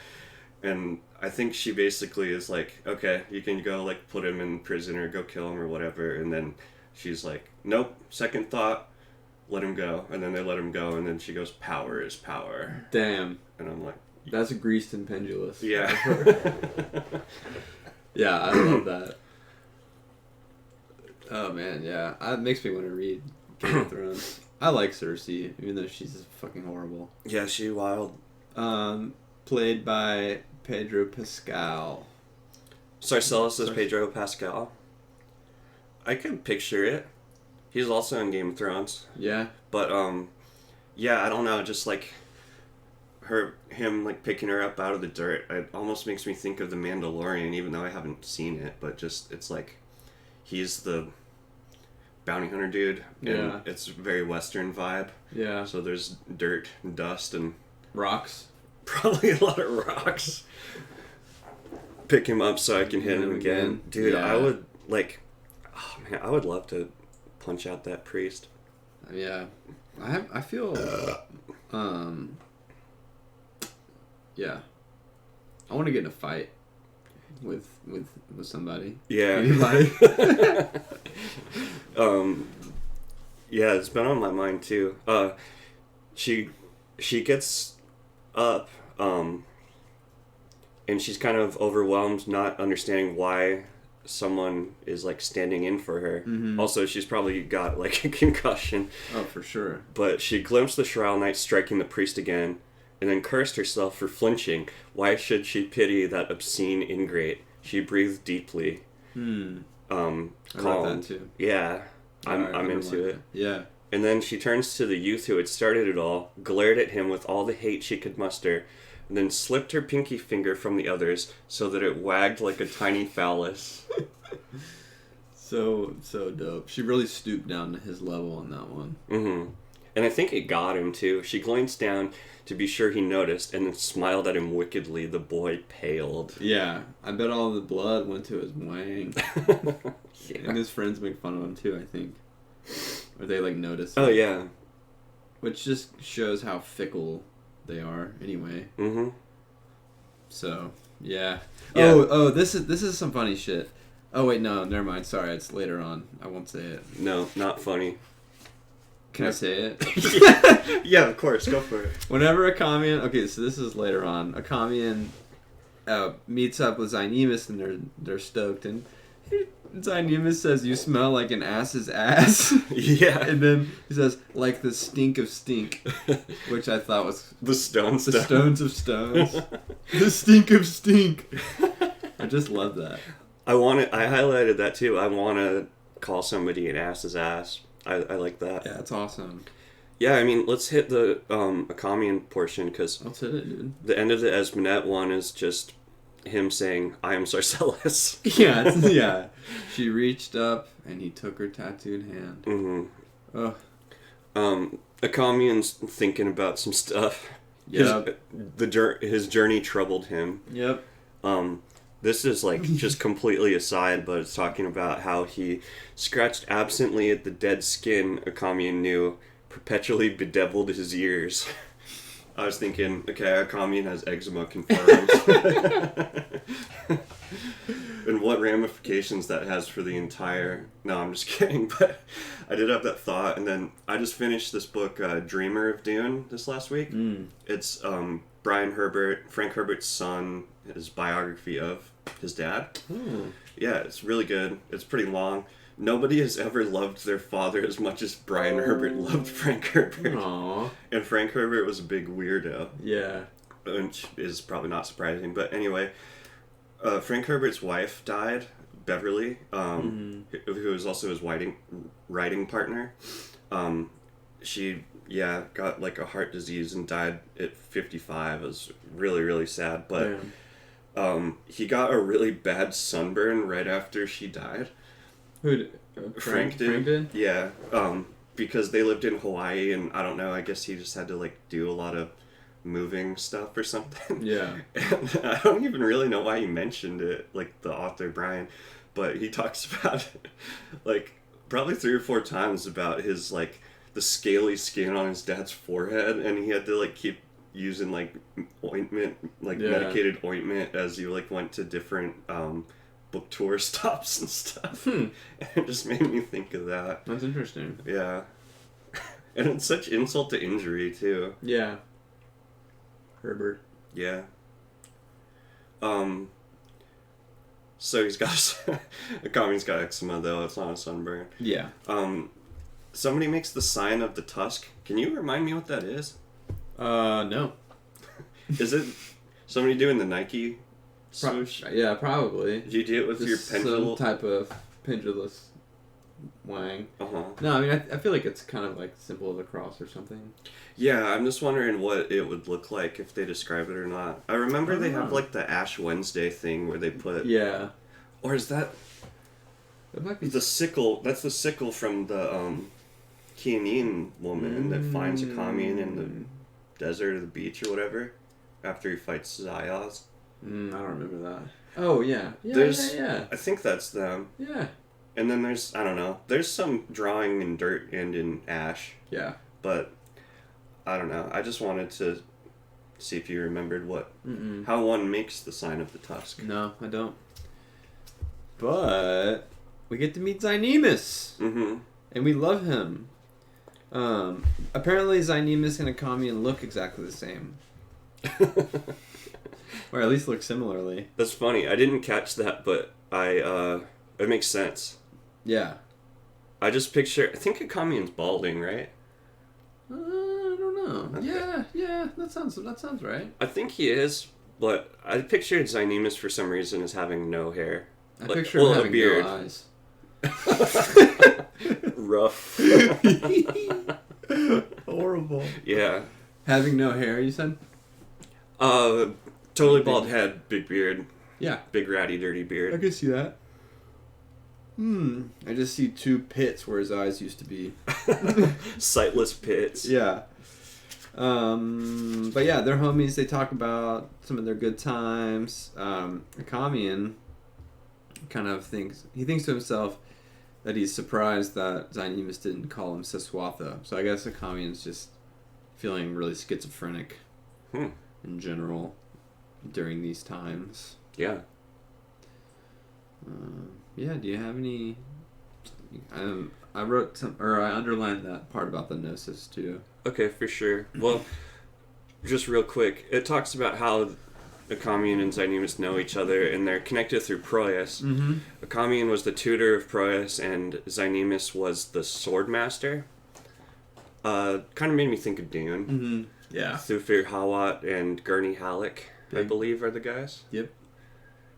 And I think she basically is like, okay, you can go like put him in prison or go kill him or whatever. And then she's like, nope, second thought, let him go. And then they let him go. And then she goes, power is power. Damn. And I'm like, that's greased and pendulous. yeah. Yeah, I love that. Oh man, yeah. It makes me want to read Game of Thrones. I like Cersei, even though she's fucking horrible. Yeah, she wild. Played by Pedro Pascal. Sarcellus is Pedro Pascal. I can picture it. He's also in Game of Thrones. Yeah. But, yeah, I don't know, just like him like picking her up out of the dirt, it almost makes me think of The Mandalorian, even though I haven't seen it, but just, it's like, he's the bounty hunter dude, and it's very Western vibe. Yeah. So there's dirt and dust and... rocks. Probably a lot of rocks. Pick him up so I can hit him again. Dude, yeah. I would, like... Oh, man, I would love to punch out that priest. Yeah. I feel... yeah. I want to get in a fight with somebody. Yeah. Anybody. Yeah, it's been on my mind too. She gets up, and she's kind of overwhelmed, not understanding why someone is like standing in for her. Mm-hmm. Also, she's probably got like a concussion. Oh, for sure. But she glimpsed the Shroud Knight striking the priest again, and then cursed herself for flinching. Why should she pity that obscene ingrate? She breathed deeply. I love that too. Yeah, I'm into it. Yeah. And then she turns to the youth who had started it all, glared at him with all the hate she could muster, and then slipped her pinky finger from the others so that it wagged like a tiny phallus. So dope. She really stooped down to his level on that one. Mm-hmm. And I think it got him too. She glanced down to be sure he noticed, and then smiled at him wickedly. The boy paled. Yeah, I bet all the blood went to his wang. Yeah. And his friends make fun of him too, I think. Or they like notice. Oh, yeah. Which just shows how fickle they are anyway. Mm-hmm. So, yeah. Yeah. Oh, this is some funny shit. Oh, wait, no, never mind. Sorry, it's later on. I won't say it. No, not funny. Can I say it? Yeah, of course. Go for it. Whenever Akamian... Okay, so this is later on. Akamian meets up with Zynemus, and they're stoked, and Zynemus says, "You smell like an ass's ass." Yeah. And then he says, "Like the stink of stink," which I thought was... The stones. The stones of stones. The stink of stink. I just love that. I highlighted that too. I want to call somebody an ass's ass. I like that. Yeah, it's awesome. Yeah, I mean, let's hit the Akamian portion, because Let's hit it, dude. the end of the Esmonette one is just him saying, "I am Sarcellus." Yeah, yeah. She reached up, and he took her tattooed hand. Mm-hmm. Ugh. Akamian's thinking about some stuff. Yeah. His journey troubled him. Yep. This is like just completely aside, but it's talking about how he scratched absently at the dead skin Akamian knew, perpetually bedeviled his ears. I was thinking, okay, a commune has eczema confirmed. And what ramifications that has for the entire... No, I'm just kidding, but I did have that thought, and then I just finished this book, Dreamer of Dune, this last week. It's Frank Herbert's son, his biography of his dad. Yeah, it's really good. It's pretty long. Nobody has ever loved their father as much as Brian Herbert loved Frank Herbert. Aww. And Frank Herbert was a big weirdo. Yeah. Which is probably not surprising, but anyway... Frank Herbert's wife died, Beverly, who was also his writing partner. She, got like a heart disease and died at 55. It was really, really sad. But he got a really bad sunburn right after she died. Who did? Frank did? Yeah. Because they lived in Hawaii, and I don't know, I guess he just had to like do a lot of moving stuff or something. Yeah. And I don't even really know why he mentioned it, like the author Brian, but he talks about it like probably 3 or 4 times about his like the scaly skin on his dad's forehead, and he had to like keep using like ointment, like medicated ointment as he like went to different book tour stops and stuff. And it just made me think of that. That's interesting. Yeah. And it's such insult to injury too. Yeah. Herbert. Yeah. So he's got a commune's got eczema though. It's not a sunburn. Yeah. Somebody makes the sign of the tusk. Can you remind me what that is? No. Is it somebody doing the Nike swoosh? Yeah, probably. Do you do it with your pendulum? Some type of pendulous wang. Uh-huh. No, I mean, I feel like it's kind of like symbol of the cross or something. Yeah, I'm just wondering what it would look like if they describe it or not. I remember they have like the Ash Wednesday thing where they put... Yeah. Or is that... It might be... The sickle. That's the sickle from the Kianin woman that finds a commune in the desert or the beach or whatever after he fights Zayas. I don't remember that. Oh, yeah. Yeah. I think that's them. Yeah. And then there's, I don't know, there's some drawing in dirt and in ash. Yeah. But, I don't know. I just wanted to see if you remembered how one makes the sign of the tusk. No, I don't. But we get to meet Zynemus. Mm-hmm. And we love him. Apparently Zynemus and a commune look exactly the same. Or at least look similarly. That's funny. I didn't catch that, but it makes sense. Yeah. I just picture... I think a commune's balding, right? I don't know. Okay. Yeah. That sounds right. I think he is, but I pictured Zynemus for some reason as having no hair. I picture him having a beard. no eyes. Rough. Horrible. Yeah. Having no hair, you said? Totally bald head, big beard. Yeah. Big ratty dirty beard. I can see that. I just see 2 pits where his eyes used to be. Sightless pits. Yeah. But yeah, they're homies. They talk about some of their good times. A commune kind of thinks to himself that he's surprised that Zynemus didn't call him Seswatha. So I guess a commune's just feeling really schizophrenic in general during these times. Yeah. Yeah, do you have any... I wrote some, or I underlined that part about the gnosis too. Okay, for sure. Well, just real quick, it talks about how a commune and Zynemus know each other, and they're connected through Proyas. Mm-hmm. A commune was the tutor of Proyas, and Zynemus was the sword master. Kind of made me think of Dune. Mm-hmm. Yeah. Thufir Hawat and Gurney Halleck, I believe, are the guys. Yep.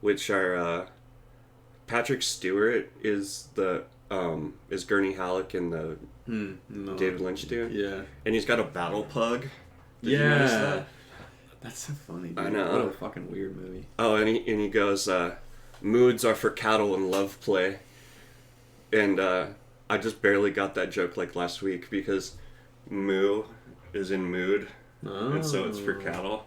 Which are Patrick Stewart is the is Gurney Halleck in the David Lynch Dune. Yeah. And he's got a battle pug. Did you notice that? That's so funny, dude. I know. What a fucking weird movie. Oh, and he goes, moods are for cattle and love play. And I just barely got that joke like last week because moo is in mood. Oh. And so it's for cattle.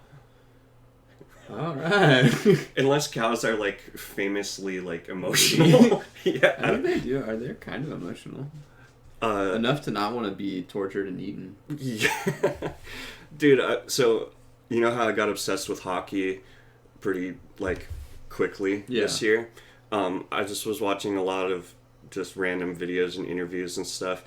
Alright. Unless cows are like famously like emotional. Yeah. I think they do. Are they kind of emotional? Enough to not want to be tortured and eaten. Yeah. Dude, so you know how I got obsessed with hockey pretty, like, quickly this year? I just was watching a lot of just random videos and interviews and stuff,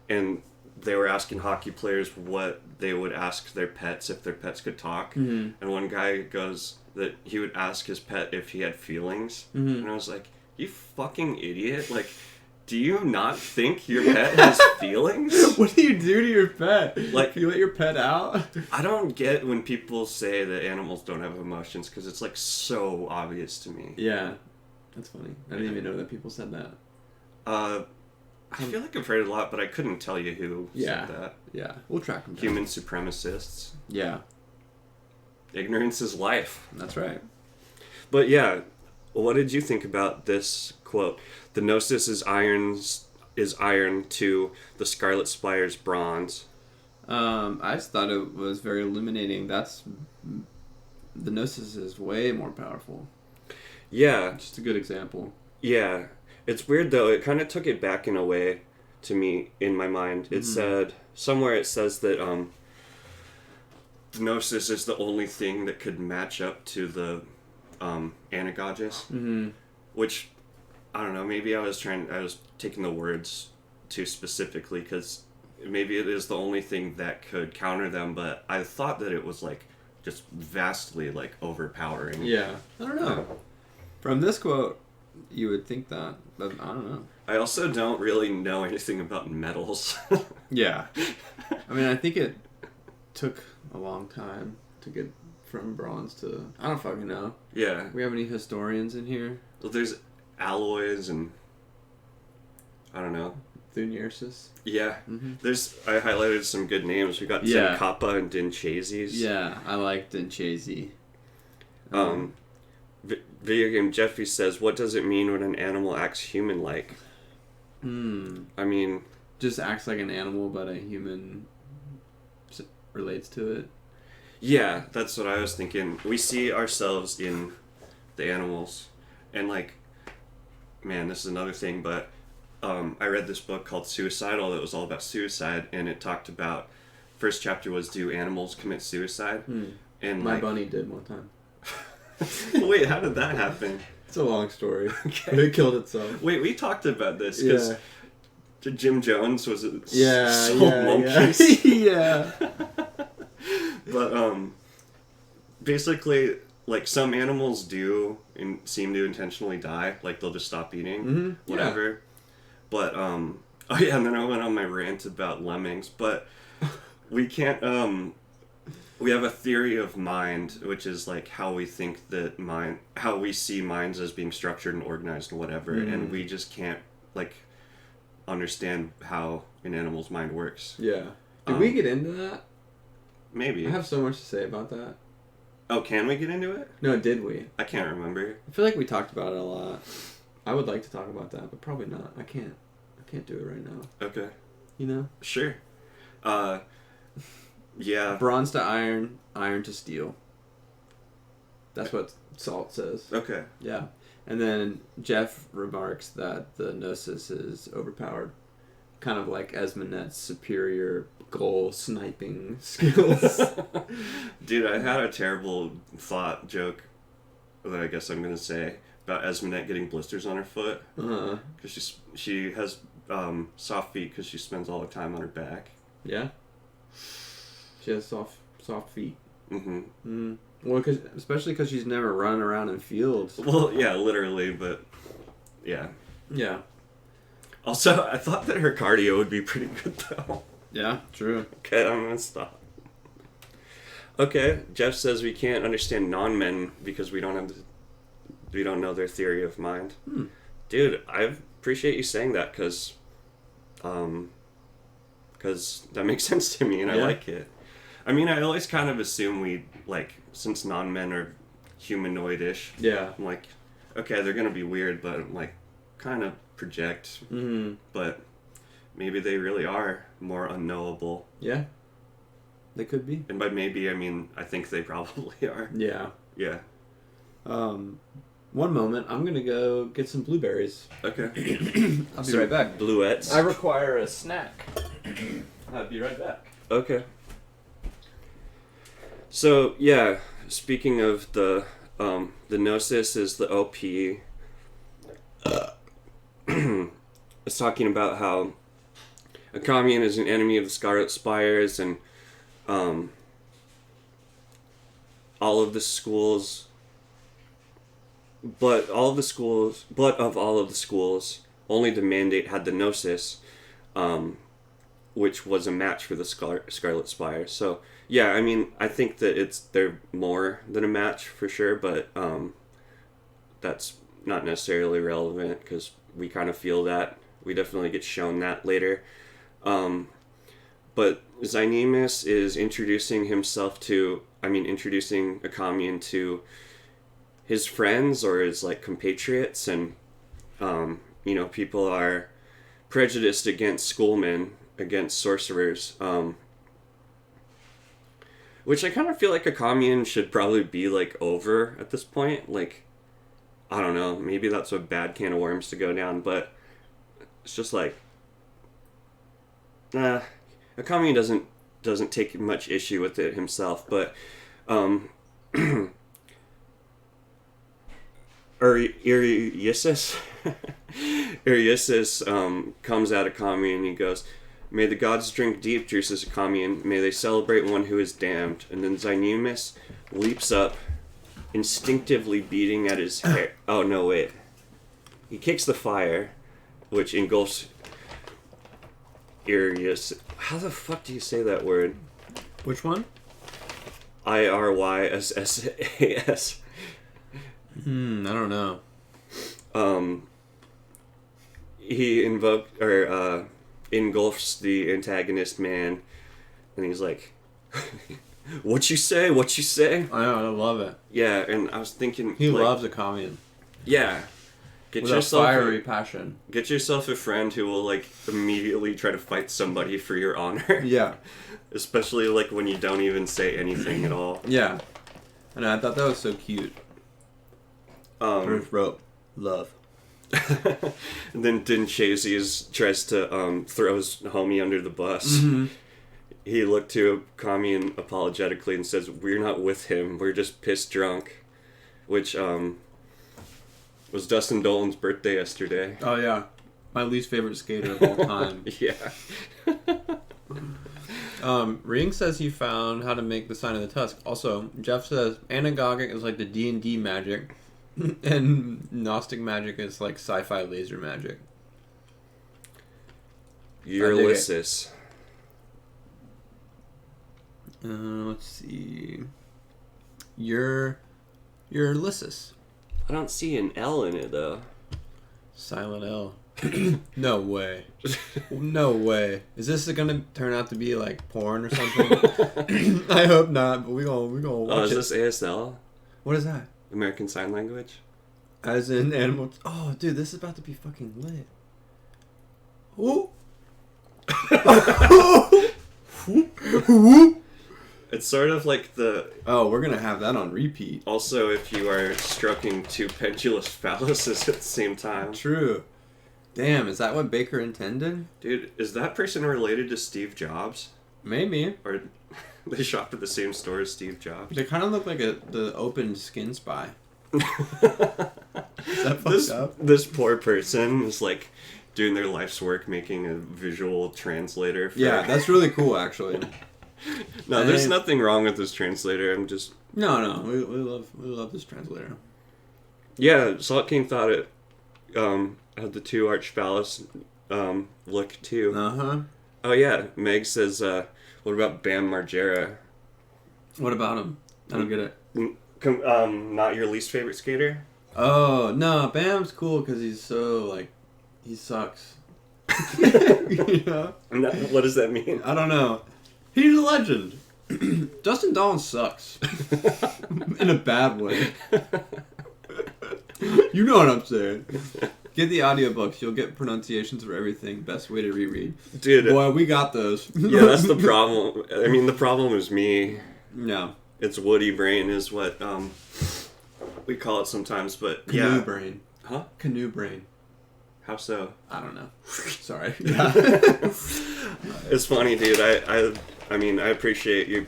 and they were asking hockey players what they would ask their pets if their pets could talk. Mm-hmm. And one guy goes that he would ask his pet if he had feelings. Mm-hmm. And I was like, you fucking idiot. Like, do you not think your pet has feelings? What do you do to your pet? Like, you let your pet out? I don't get when people say that animals don't have emotions, because it's, like, so obvious to me. Yeah. That's funny. I didn't even know that people said that. I feel like I've heard it a lot, but I couldn't tell you who said that. Yeah. We'll track them down. Human supremacists. Yeah. Ignorance is life. That's right. But yeah, what did you think about this quote? The Gnosis is iron to the Scarlet Spire's bronze. I just thought it was very illuminating. The Gnosis is way more powerful. Yeah. Just a good example. Yeah. It's weird though, it kind of took it back in a way to me in my mind. It said, somewhere it says that Gnosis is the only thing that could match up to the Anagogus. Mm-hmm. Which, I don't know, maybe I was taking the words too specifically, because maybe it is the only thing that could counter them, but I thought that it was, like, just vastly, like, overpowering. Yeah. I don't know. From this quote, you would think that, but I don't know. I also don't really know anything about metals. Yeah. I mean, I think it took a long time to get from bronze to... I don't fucking know. Yeah. We have any historians in here? Well, there's alloys and... I don't know. Thuniersis? Yeah. Mm-hmm. I highlighted some good names. We got Tim Kappa and Dinchases. Yeah, I like Dinchase. Video Game Jeffy says, what does it mean when an animal acts human-like? I mean... Just acts like an animal, but a human relates to it. Yeah, that's what I was thinking. We see ourselves in the animals. And, like, man, this is another thing, but I read this book called Suicidal that was all about suicide, and it talked about... First chapter was, do animals commit suicide? And My bunny did one time. Wait, how did that happen? It's a long story. Okay. It killed itself. Wait, we talked about this because Jim Jones was a monkeys. Yeah. But basically, like, some animals do seem to intentionally die. Like, they'll just stop eating, whatever. Yeah. But oh yeah, and then I went on my rant about lemmings. But we can't. We have a theory of mind, which is, like, how we think that how we see minds as being structured and organized and whatever, and we just can't, like, understand how an animal's mind works. Yeah. Did we get into that? Maybe. I have so much to say about that. Oh, can we get into it? No, did we? I can't remember. I feel like we talked about it a lot. I would like to talk about that, but probably not. I can't do it right now. Okay. You know? Sure. Yeah. Bronze to iron, iron to steel. That's what Salt says. Okay. Yeah. And then Jeff remarks that the Gnosis is overpowered. Kind of like Esmonet's superior goal sniping skills. Dude, I had a terrible thought joke that I guess I'm going to say about Esmonet getting blisters on her foot. Because she has soft feet because she spends all her time on her back. Yeah? She has soft feet. Mm-hmm. Well, especially because she's never run around in fields. Well, yeah, literally, but yeah. Yeah. Also, I thought that her cardio would be pretty good, though. Yeah, true. Okay, I'm gonna stop. Okay, Jeff says we can't understand non-men because we don't know their theory of mind. Dude, I appreciate you saying that because that makes sense to me and I like it. I mean, I always kind of assume since non-men are humanoid-ish. Yeah. I'm like, okay, they're gonna be weird, but I'm like, kind of project. But maybe they really are more unknowable. Yeah. They could be. And by maybe, I mean, I think they probably are. Yeah. Yeah. One moment, I'm gonna go get some blueberries. Okay. I'll be right back. Bluettes. I require a snack. I'll be right back. Okay. So yeah, speaking of the Gnosis is the OP. It's talking about how a commune is an enemy of the Scarlet Spires, and all of the schools, but of all of the schools, only the Mandate had the Gnosis, which was a match for the Scarlet Spire. So yeah, I mean, I think that they're more than a match for sure, but that's not necessarily relevant because we kind of feel that. We definitely get shown that later. But Zynemus is introducing a commune to his friends or his like compatriots, and people are prejudiced against schoolmen, against sorcerers, which I kind of feel like a commune should probably be like over at this point. Like, I don't know, maybe that's a bad can of worms to go down, but it's just like, a commune doesn't take much issue with it himself, but Uriasis comes out of commune and he goes, "May the gods drink deep," juices a commune. "May they celebrate one who is damned." And then Zynemus leaps up, instinctively beating at his hair. Oh, no, wait. He kicks the fire, which engulfs Urias. How the fuck do you say that word? Which one? Irysssas. I don't know. He engulfs the antagonist man, and he's like, "What you say? What you say?" I know, I love it. Yeah, and I was thinking He loves a commune. Yeah. With a fiery passion. Get yourself a friend who will like immediately try to fight somebody for your honor. Yeah. Especially like when you don't even say anything at all. Yeah. And I thought that was so cute. First wrote love. And then Dinchazes tries to throw his homie under the bus. Mm-hmm. He looked to Commune apologetically and says, "We're not with him. We're just pissed drunk," which was Dustin Dolan's birthday yesterday. Oh yeah, my least favorite skater of all time. Yeah. Ring says he found how to make the sign of the tusk. Also, Jeff says anagogic is like the D&D magic, and Gnostic magic is like sci-fi laser magic. Ulysses. Let's see. Ulysses. I don't see an L in it though. Silent L. No way. No way. Is this gonna turn out to be like porn or something? I hope not, but we gonna watch Oh, is it. this ASL? What is that? American Sign Language? As in animal. Oh, dude, this is about to be fucking lit. Ooh. It's sort of like the... Oh, we're gonna have that on repeat. Also, if you are stroking two pendulous phalluses at the same time. True. Damn, is that what Bakker intended? Dude, is that person related to Steve Jobs? Maybe. Or they shop at the same store as Steve Jobs? They kind of look like the open skin spy. Is that fucked up? This poor person is like doing their life's work making a visual translator. Yeah, that's really cool, actually. No, there's nothing wrong with this translator. I'm just... No, we love this translator. Yeah, Salt King thought it had the two archphallus look too. Uh-huh. Oh yeah, Meg says, what about Bam Margera? What about him? I don't get it. Not your least favorite skater? Oh, no, Bam's cool because he's so, like, he sucks. You know? What does that mean? I don't know. He's a legend. Dustin Dolan sucks. In a bad way. You know what I'm saying. Get the audiobooks. You'll get pronunciations for everything. Best way to reread. Dude. Boy, we got those. Yeah, that's the problem. I mean, the problem is me. Yeah. It's woody brain is what we call it sometimes, but Canoe brain. Huh? Canoe brain. How so? I don't know. Sorry. Yeah. It's funny, dude. I mean, I appreciate you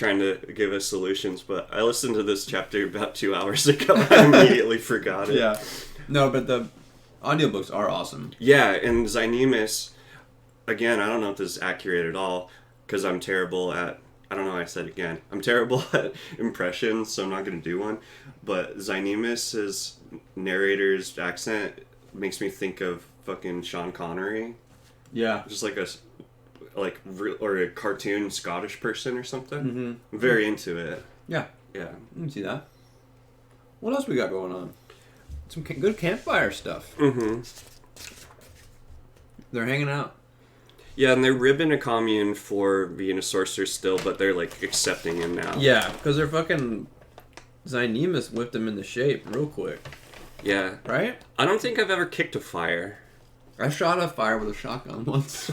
trying to give us solutions, but I listened to this chapter about 2 hours ago. I immediately forgot it. Yeah. No, but the audiobooks are awesome. Yeah, and Zynemus, again, I don't know if this is accurate at all, because I'm terrible at, I don't know why I said again, I'm terrible at impressions, so I'm not going to do one, but Zynemus's narrator's accent makes me think of fucking Sean Connery. Yeah. Just like or a cartoon Scottish person or something. Mm-hmm. I'm very into it. Yeah. Yeah. You can see that. What else we got going on? Some good campfire stuff. Mm-hmm. They're hanging out. Yeah, and they're ribbing a commune for being a sorcerer still, but they're, like, accepting him now. Yeah, because they're fucking... Zynemus whipped him into shape real quick. Yeah. Right? I don't think I've ever kicked a fire. I shot a fire with a shotgun once.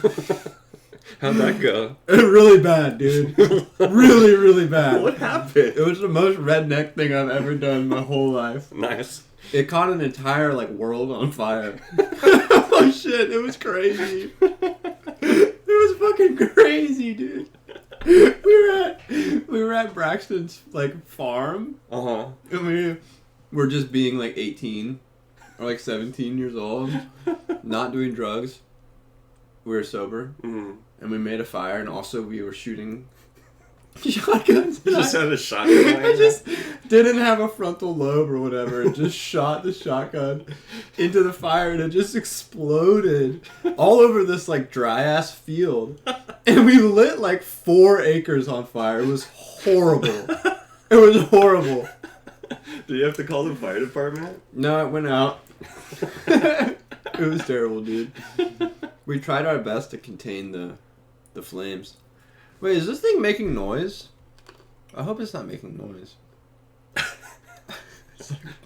How'd that go? Really bad, dude. Really, really bad. What happened? It was the most redneck thing I've ever done in my whole life. Nice. It caught an entire, like, world on fire. Oh, shit. It was crazy. It was fucking crazy, dude. We were at Braxton's, like, farm. Uh-huh. And we were just being, like, 18 or, like, 17 years old. Not doing drugs. We were sober. Mm-hmm. And we made a fire, and also we were shooting shotguns. You just had a shotgun. I just didn't have a frontal lobe or whatever, and just shot the shotgun into the fire, and it just exploded all over this, like, dry-ass field. And we lit, like, 4 acres on fire. It was horrible. It was horrible. Did you have to call the fire department? No, it went out. It was terrible, dude. We tried our best to contain the flames. Wait, is this thing making noise? I hope it's not making noise.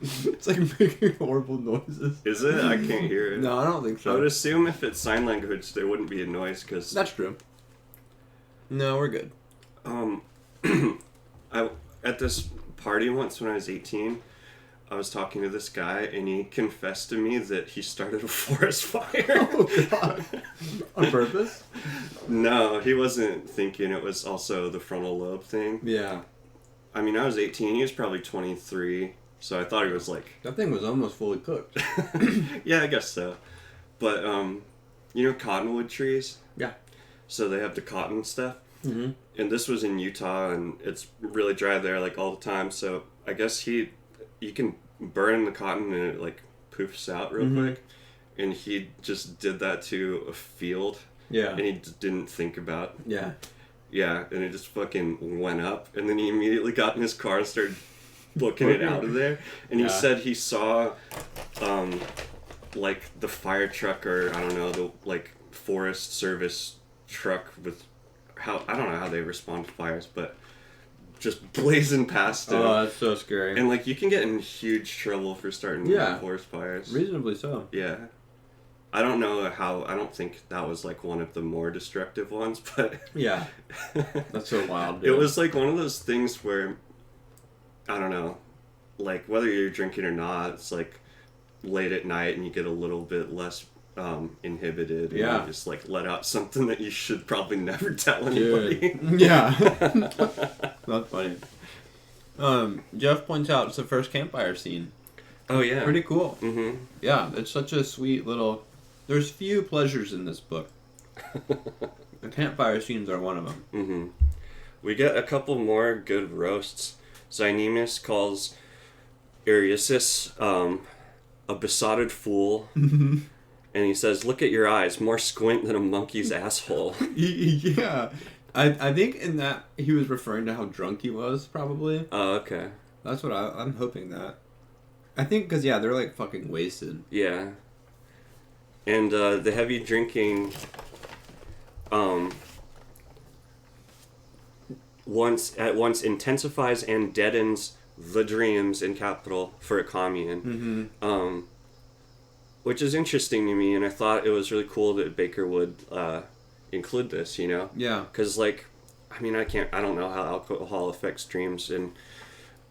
It's like making horrible noises. Is it? I can't hear it. No, I don't think so. I would assume if it's sign language, there wouldn't be a noise, because... That's true. No, we're good. At this party once when I was 18, I was talking to this guy, and he confessed to me that he started a forest fire. Oh, God. On purpose? No, he wasn't thinking it was also the frontal lobe thing. Yeah. I mean, I was 18, he was probably 23, so I thought he was like... That thing was almost fully cooked. Yeah, I guess so. But, you know cottonwood trees? Yeah. So they have the cotton stuff. Mm-hmm. And this was in Utah, and it's really dry there, like, all the time, so I guess you can burn the cotton and it, like, poofs out real quick. And he just did that to a field. Yeah. And he didn't think about. Yeah. Yeah, and it just fucking went up. And then he immediately got in his car and started booking it out of there. And he said he saw, like, the fire truck, or, I don't know, the, like, Forest Service truck with... I don't know how they respond to fires, but just blazing past him. Oh, that's so scary. And, like, you can get in huge trouble for starting forest fires. Reasonably so. Yeah. I don't know how... I don't think that was, like, one of the more destructive ones, but... Yeah. That's so wild, dude. It was, like, one of those things where... I don't know. Like, whether you're drinking or not, it's, like, late at night and you get a little bit less... inhibited, and you just like let out something that you should probably never tell anybody. Yeah. That's funny. Jeff points out it's the first campfire scene. Oh yeah, pretty cool. Mm-hmm. Yeah, it's such a sweet little... There's few pleasures in this book. The campfire scenes are one of them. Mm-hmm. We get a couple more good roasts. Zynemus calls Eurysis a besotted fool. And he says, "Look at your eyes, more squint than a monkey's asshole." Yeah. I think in that he was referring to how drunk he was, probably. Oh, okay. That's what I'm hoping that. I think because, yeah, they're like fucking wasted. Yeah. And the heavy drinking once intensifies and deadens the dreams, in capital, for a commune. Mm-hmm. Which is interesting to me, and I thought it was really cool that Bakker would include this, you know? Yeah. Because, like, I mean, I don't know how alcohol affects dreams in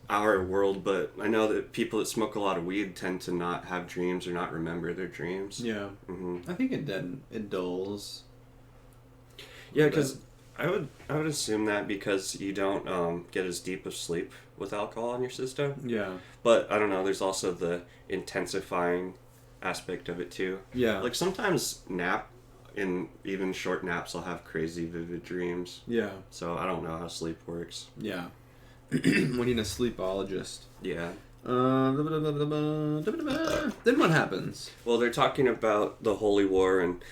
our world, but I know that people that smoke a lot of weed tend to not have dreams or not remember their dreams. Yeah. Mm-hmm. I think it dulls. Yeah, because I would assume that because you don't get as deep of sleep with alcohol in your system. Yeah. But I don't know. There's also the intensifying aspect of it too. Yeah. Like sometimes even short naps, I'll have crazy vivid dreams. Yeah. So I don't know how sleep works. Yeah. We need a sleepologist. Yeah. Then what happens? Well, they're talking about the Holy War, and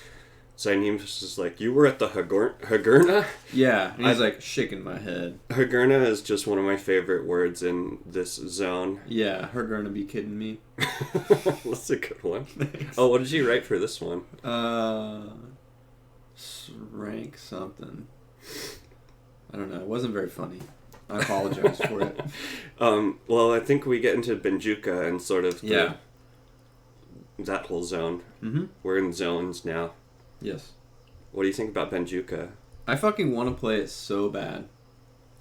Zynemus is like, "You were at the Hagurna?" Yeah, and he's like shaking my head. Hagurna is just one of my favorite words in this zone. Yeah, her gonna be kidding me. That's a good one. Thanks. Oh, what did you write for this one? Rank something. I don't know. It wasn't very funny. I apologize for it. Well, I think we get into Benjuka and sort of that whole zone. Mm-hmm. We're in zones now. Yes. What do you think about Benjuka? I fucking want to play it so bad.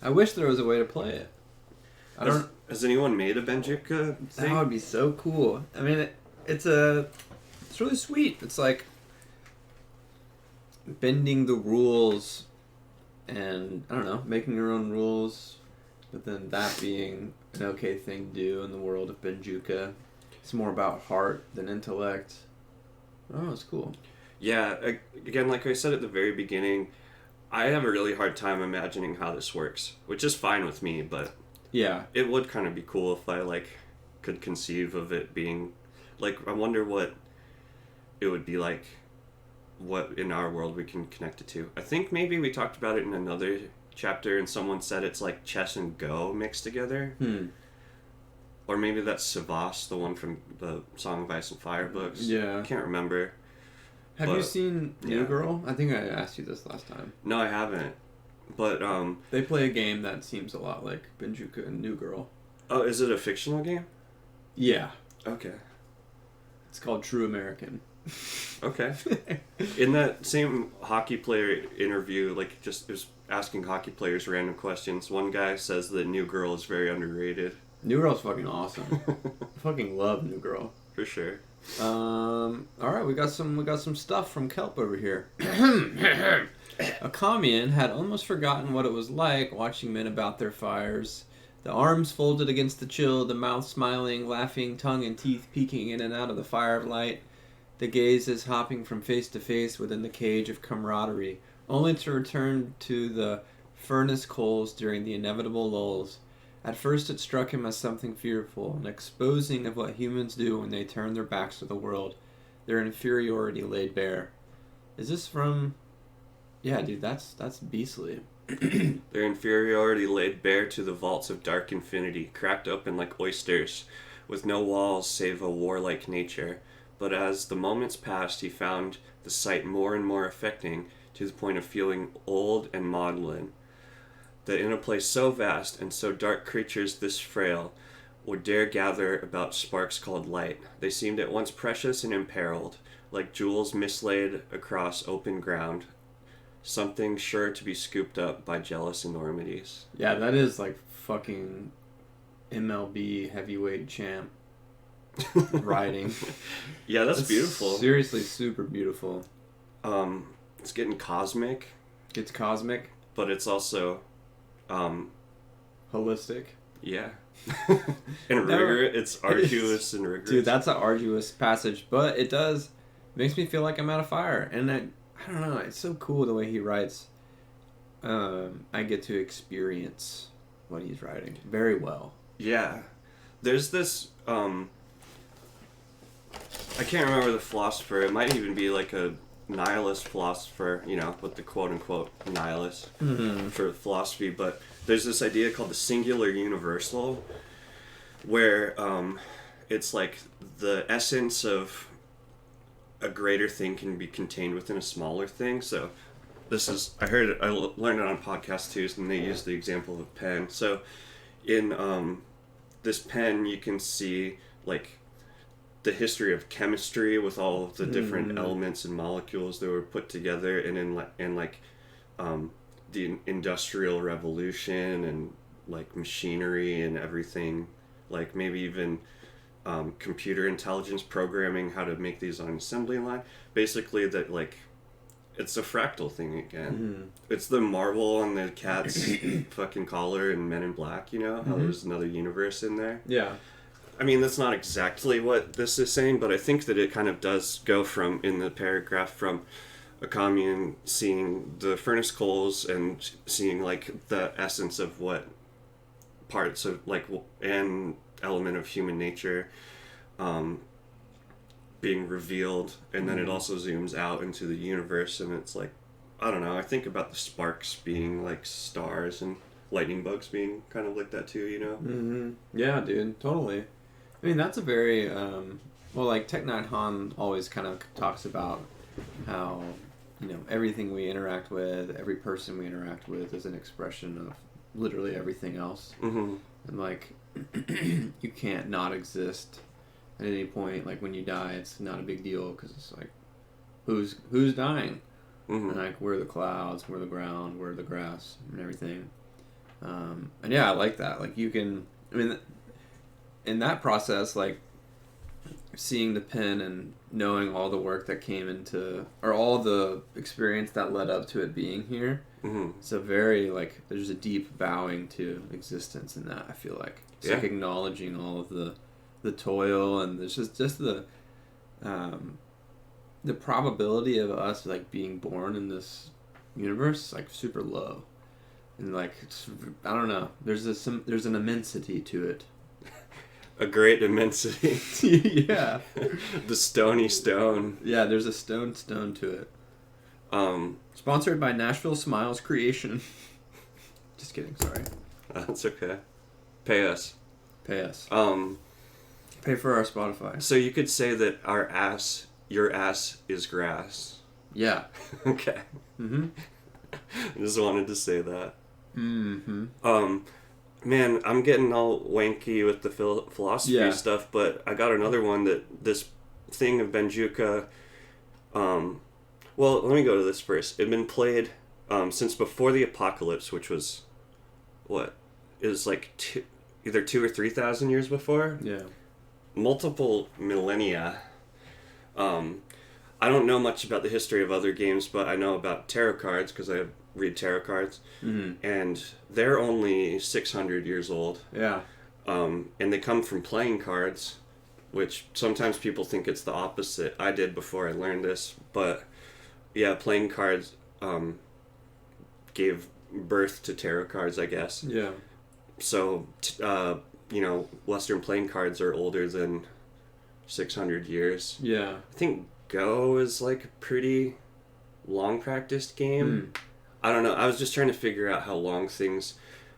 I wish there was a way to play it. Has anyone made a Benjuka thing? That would be so cool. I mean, it's really sweet. It's like bending the rules and, I don't know, making your own rules, but then that being an okay thing to do in the world of Benjuka. It's more about heart than intellect. Oh, it's cool. Yeah, again, like I said at the very beginning, I have a really hard time imagining how this works, which is fine with me, but yeah, it would kind of be cool if I could conceive of it being I wonder what it would be like, what in our world we can connect it to. I think maybe we talked about it in another chapter and someone said it's like chess and Go mixed together. Or maybe that's Savas, the one from the Song of Ice and Fire books. Yeah. I can't remember. Have you seen New Girl? I think I asked you this last time. No, I haven't. But they play a game that seems a lot like Benjuka and New Girl. Oh, is it a fictional game? Yeah. Okay. It's called True American. Okay. In that same hockey player interview, just was asking hockey players random questions, one guy says that New Girl is very underrated. New Girl's fucking awesome. I fucking love New Girl. For sure. Alright, we got some stuff from Kelp over here. A commune had almost forgotten what it was like watching men about their fires. The arms folded against the chill, the mouth smiling, laughing, tongue and teeth peeking in and out of the firelight. The gazes hopping from face to face within the cage of camaraderie, only to return to the furnace coals during the inevitable lulls. At first it struck him as something fearful, an exposing of what humans do when they turn their backs to the world, their inferiority laid bare. Is this from... Yeah, dude, that's beastly. Their inferiority laid bare to the vaults of dark infinity, cracked open like oysters, with no walls save a warlike nature. But as the moments passed, he found the sight more and more affecting, to the point of feeling old and maudlin. That in a place so vast and so dark creatures this frail would dare gather about sparks called light. They seemed at once precious and imperiled, like jewels mislaid across open ground, something sure to be scooped up by jealous enormities. Yeah, that is like fucking MLB heavyweight champ writing. Yeah, that's beautiful. Seriously, super beautiful. It's getting cosmic. It's cosmic. But it's also... holistic. Yeah. And it's arduous and rigorous. Dude, that's an arduous passage, but it makes me feel like I'm out of fire. And I don't know, it's so cool the way he writes. I get to experience what he's writing very well. Yeah. There's this, I can't remember the philosopher. It might even be like a nihilist philosopher, with the quote-unquote nihilist for philosophy, but there's this idea called the singular universal, where it's like the essence of a greater thing can be contained within a smaller thing. So I learned it on podcasts too, and they use the example of a pen. So in this pen, you can see the history of chemistry with all of the different elements and molecules that were put together, and in the Industrial Revolution and machinery and everything, maybe even computer intelligence programming how to make these on an assembly line. Basically, that it's a fractal thing again. Mm-hmm. It's the marble on the cat's fucking collar in Men in Black, you know? How there's another universe in there. Yeah. I mean, that's not exactly what this is saying, but I think that it kind of does go from, in the paragraph, from a commune seeing the furnace coals and seeing, like, the essence of what parts of, like, an element of human nature being revealed, and then it also zooms out into the universe, and it's like, I don't know, I think about the sparks being like stars and lightning bugs being kind of like that too, you know? Mm-hmm. Yeah, dude, totally. I mean, that's a very, well, like, Tech Nine Han always kind of talks about how, you know, everything we interact with, every person we interact with is an expression of literally everything else. Mm-hmm. And, like, you can't not exist at any point. Like, when you die, it's not a big deal, because it's like, who's dying? Mm-hmm. And, like, we're the clouds, we're the ground, we're the grass, and everything. And yeah, I like that. Like, you can, I mean, in that process, like, seeing the pen and knowing all the work that came into, or all the experience that led up to it being here, it's a very, like, there's a deep bowing to existence in that, I feel like. It's like acknowledging all of the toil, and there's just the probability of us, like, being born in this universe, like, super low. And, like, it's, I don't know, there's an immensity to it. A great immensity. Yeah. The stony stone. Yeah, there's a stone to it. Sponsored by Nashville Smiles Creation. Just kidding, sorry. That's okay. Pay us. Pay us. Pay for our Spotify. So you could say that your ass is grass. Yeah. Okay. Mm-hmm. I just wanted to say that. Mm-hmm. Man, I'm getting all wanky with the philosophy stuff, but I got another one that this thing of Benjuka. Well, let me go to this first. It'd been played since before the apocalypse, which was what? It was like either 2,000 or 3,000 years before. Yeah. Multiple millennia. I don't know much about the history of other games, but I know about tarot cards because I read tarot cards, and they're only 600 years old. Yeah. And they come from playing cards, which sometimes people think it's the opposite. I did before I learned this, but yeah, playing cards gave birth to tarot cards, I guess. Yeah. So, you know, Western playing cards are older than 600 years. Yeah. I think Go is like a pretty long practiced game. I don't know. I was just trying to figure out how long things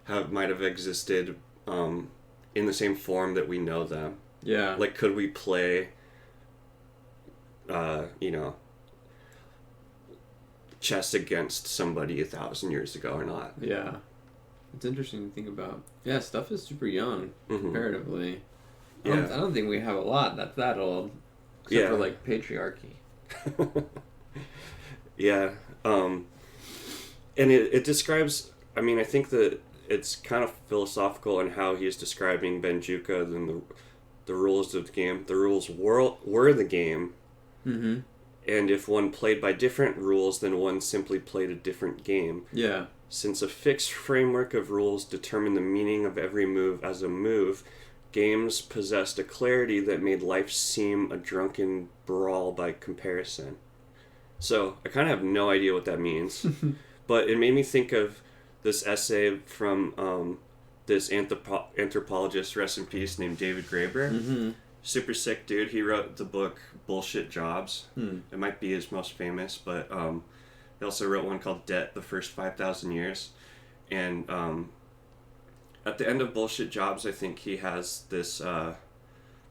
might have existed in the same form that we know them. Yeah. Like, could we play, you know, chess against somebody 1,000 years ago or not? Yeah. It's interesting to think about. Yeah, stuff is super young, comparatively. I don't think we have a lot that's that old. Except for, like, patriarchy. Yeah. And it describes, I mean, I think that it's kind of philosophical in how he's describing Benjuka and the rules of the game. The rules were the game. Mm-hmm. And if one played by different rules, then one simply played a different game. Yeah. Since a fixed framework of rules determined the meaning of every move as a move, games possessed a clarity that made life seem a drunken brawl by comparison. So, I kind of have no idea what that means. But it made me think of this essay from this anthropologist, rest in peace, named David Graeber. Mm-hmm. Super sick dude. He wrote the book Bullshit Jobs. It might be his most famous, but he also wrote one called Debt, the First 5,000 Years. And at the end of Bullshit Jobs, I think he has this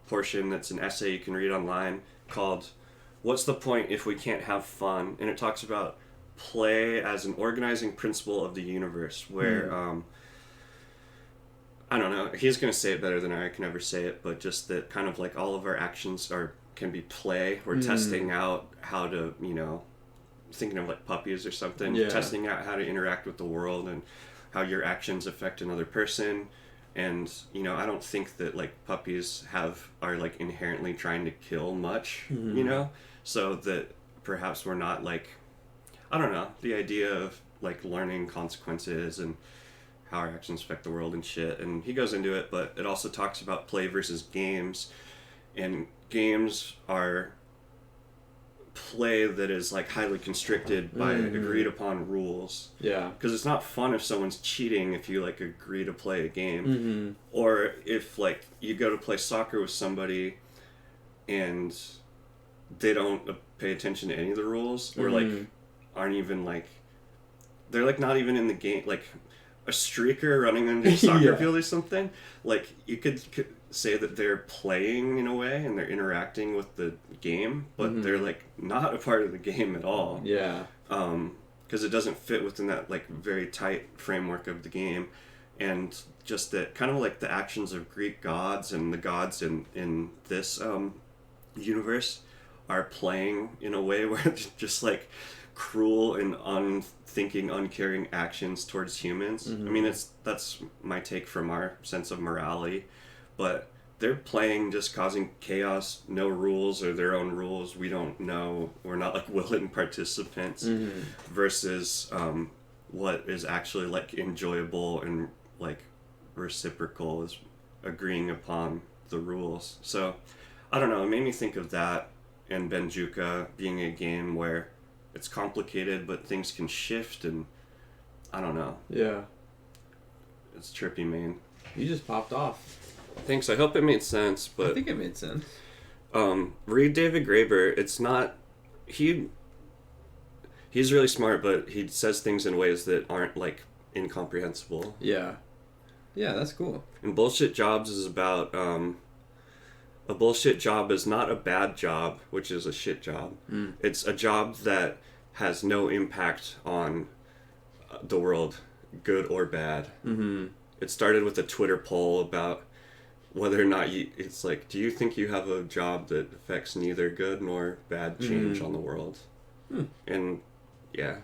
portion that's an essay you can read online called What's the Point If We Can't Have Fun? And it talks about play as an organizing principle of the universe, where I don't know, he's going to say it better than I can ever say it, but just that kind of like all of our actions can be play. We're testing out how to, you know, thinking of like puppies or something, testing out how to interact with the world and how your actions affect another person. And, you know, I don't think that like puppies are like inherently trying to kill much, you know, so that perhaps we're not like, I don't know, the idea of like learning consequences and how our actions affect the world and shit. And he goes into it, but it also talks about play versus games. And games are play that is like highly constricted by agreed upon rules. Yeah. Because it's not fun if someone's cheating if you like agree to play a game. Or if like you go to play soccer with somebody and they don't pay attention to any of the rules, or like aren't even like, they're like not even in the game, like a streaker running on a soccer field or something. Like you could say that they're playing in a way and they're interacting with the game, but they're like not a part of the game at all. Yeah. Because it doesn't fit within that like very tight framework of the game. And just that kind of like the actions of Greek gods and the gods in this universe are playing in a way where it's just like cruel and unthinking, uncaring actions towards humans. I mean, that's my take from our sense of morality, but they're playing, just causing chaos, no rules or their own rules. We don't know. We're not like willing participants versus what is actually like enjoyable and like reciprocal is agreeing upon the rules. So I don't know, it made me think of that, and Benjuka being a game where it's complicated but things can shift, and I don't know. Yeah. It's trippy, man. You just popped off. Thanks, I hope it made sense, but I think it made sense. Read David Graeber. It's not, he's really smart, but he says things in ways that aren't like incomprehensible. Yeah. Yeah, that's cool. And Bullshit Jobs is about a bullshit job is not a bad job, which is a shit job. It's a job that has no impact on the world, good or bad. It started with a Twitter poll about whether or not it's like, do you think you have a job that affects neither good nor bad change on the world? And yeah,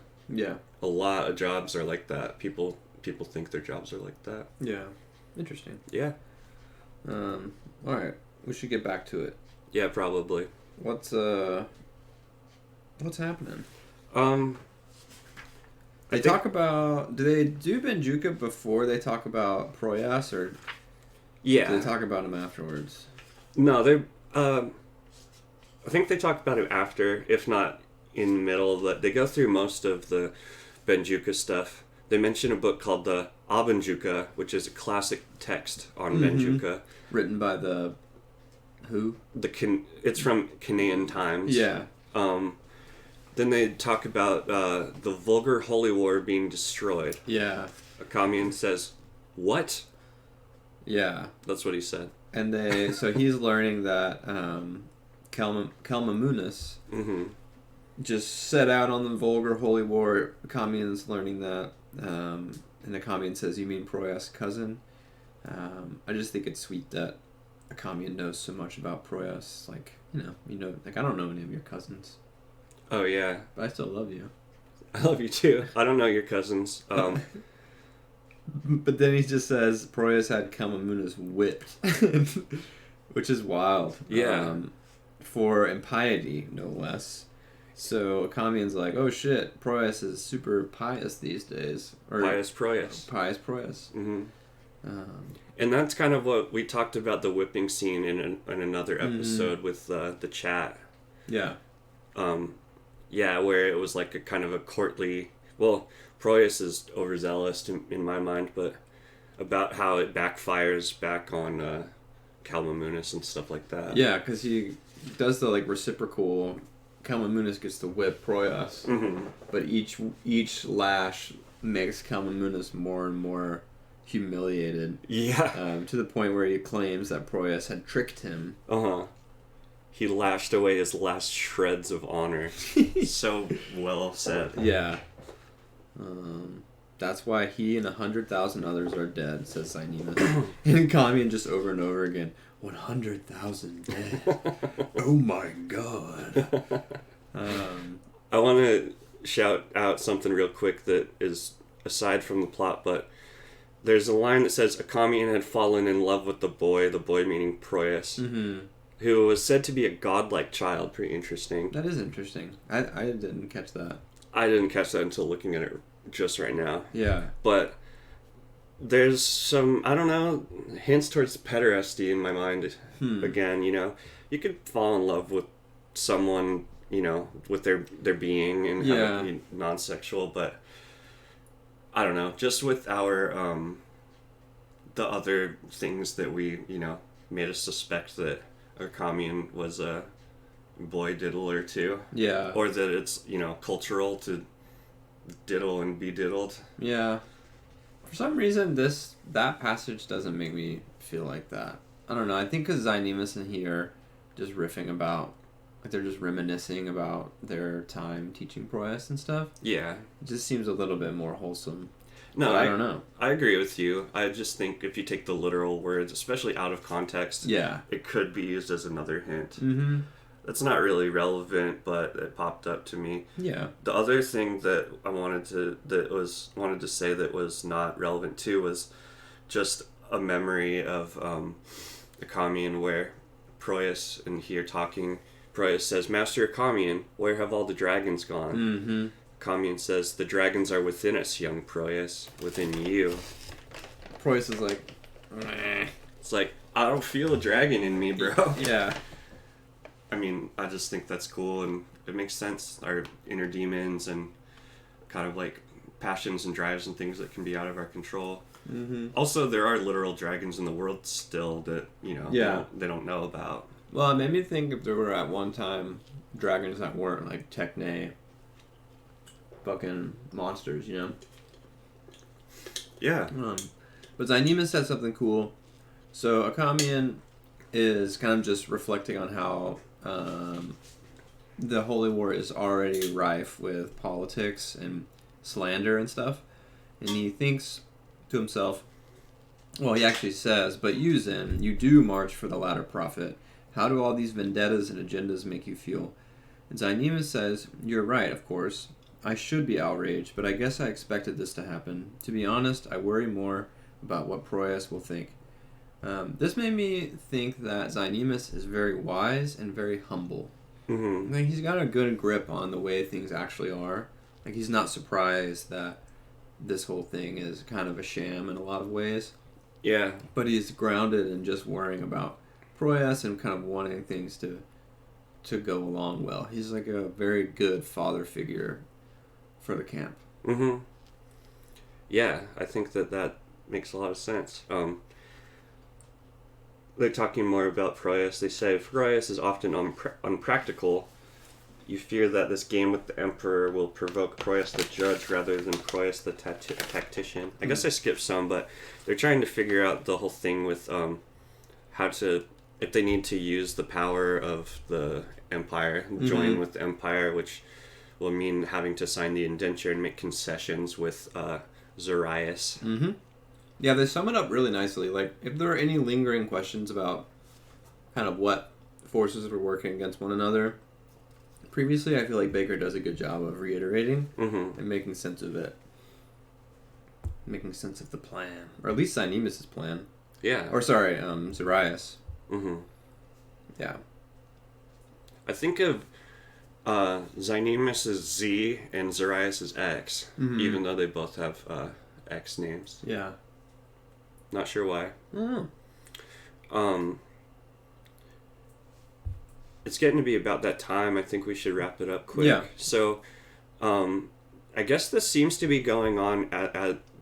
a lot of jobs are like that. People think their jobs are like that. Yeah, interesting. Yeah. All right, we should get back to it. Yeah, probably. What's happening? They talk about, do they do Benjuka before they talk about Proyas, or yeah, do they talk about him afterwards? No, they I think they talk about it after, if not in the middle. But they go through most of the Benjuka stuff. They mention a book called the aPODcalypse, which is a classic text on Benjuka, written by the who? It's from Canaan Times. Yeah. Then they talk about the vulgar holy war being destroyed. Yeah. Akamian says, "What?" Yeah. That's what he said. And so he's learning that Kalmamunis just set out on the vulgar holy war. Akamian's learning that, and Akamian says, "You mean Proyas' cousin?" I just think it's sweet that Akamian knows so much about Proyas. Like, like I don't know any of your cousins. Oh yeah, but I still love you. I love you too. I don't know your cousins. But then he just says Proyas had Kalmamunis whipped, which is wild. Yeah. For impiety, no less. So Akamian's like, oh shit, Proyas is super pious these days. Or Pious Proyas. Pious Proyas. And that's kind of what we talked about, the whipping scene in another episode with the chat. Yeah. Yeah, where it was like a kind of a courtly... Well, Proyas is overzealous in my mind, but about how it backfires back on Kalmamunis and stuff like that. Yeah, because he does the like reciprocal... Kalmamunis gets to whip Proyas, but each lash makes Kalmamunis more and more humiliated. Yeah. To the point where he claims that Proyas had tricked him. He lashed away his last shreds of honor. So well said. Yeah. That's why he and 100,000 others are dead, says Sinemus. And Kamian just over and over again, 100,000 dead. Oh my god. I want to shout out something real quick that is aside from the plot, but there's a line that says Akamian had fallen in love with the boy meaning Proyas, who was said to be a godlike child. Pretty interesting. That is interesting. I didn't catch that. I didn't catch that until looking at it just right now. Yeah. But there's some, I don't know, hints towards pederasty in my mind. Again, you could fall in love with someone, with their being and have it be non-sexual, but I don't know, just with our, the other things that we, made us suspect that our commune was a boy diddler too. Yeah. Or that it's, cultural to diddle and be diddled. Yeah. For some reason, that passage doesn't make me feel like that. I don't know. I think because Zynemus and he are just riffing about, like they're just reminiscing about their time teaching Proyas and stuff. Yeah. It just seems a little bit more wholesome. No, but I don't know. I agree with you. I just think if you take the literal words, especially out of context, it could be used as another hint. Mm-hmm. That's not really relevant, but it popped up to me. Yeah. The other thing that I wanted to say that was not relevant too was just a memory of a commune where Proyas and he are talking. Proyas says, "Master Commune, where have all the dragons gone?" Mm-hmm. Commune says, "The dragons are within us, young Proyas, within you." Proyas is like, meh. It's like, I don't feel a dragon in me, bro. Yeah. I mean, I just think that's cool and it makes sense. Our inner demons and kind of like passions and drives and things that can be out of our control. Mm-hmm. Also, there are literal dragons in the world still that, they don't know about. Well, it made me think if there were at one time dragons that weren't like techne fucking monsters, Yeah. But Zynemus said something cool. So Akamian is kind of just reflecting on how the Holy War is already rife with politics and slander and stuff. And he thinks to himself, well, he actually says, "But you, Zen, you do march for the latter prophet. How do all these vendettas and agendas make you feel?" And Zynemus says, "You're right, of course. I should be outraged, but I guess I expected this to happen. To be honest, I worry more about what Proyas will think." This made me think that Zynemus is very wise and very humble. Mm-hmm. Like, he's got a good grip on the way things actually are. Like, he's not surprised that this whole thing is kind of a sham in a lot of ways. Yeah. But he's grounded in just worrying about Proyas and kind of wanting things to go along well. He's like a very good father figure for the camp. Mm-hmm. Yeah, I think that makes a lot of sense. They're talking more about Proyas. They say, "Proyas is often unpractical. You fear that this game with the Emperor will provoke Proyas the judge rather than Proyas the tactician." I guess I skipped some, but they're trying to figure out the whole thing with if they need to use the power of the Empire, join with the Empire, which will mean having to sign the indenture and make concessions with Zarias. Mm-hmm. Yeah, they sum it up really nicely. Like, if there are any lingering questions about kind of what forces were working against one another, previously I feel like Bakker does a good job of reiterating and making sense of it. Making sense of the plan. Or at least Zynemus' plan. Yeah. Or, sorry, Zarias. Mm-hmm. Yeah. I think of Zynemus as Z and Zarias as X, even though they both have X names. Yeah. Not sure why. It's getting to be about that time. I think we should wrap it up quick. Yeah. So, I guess this seems to be going on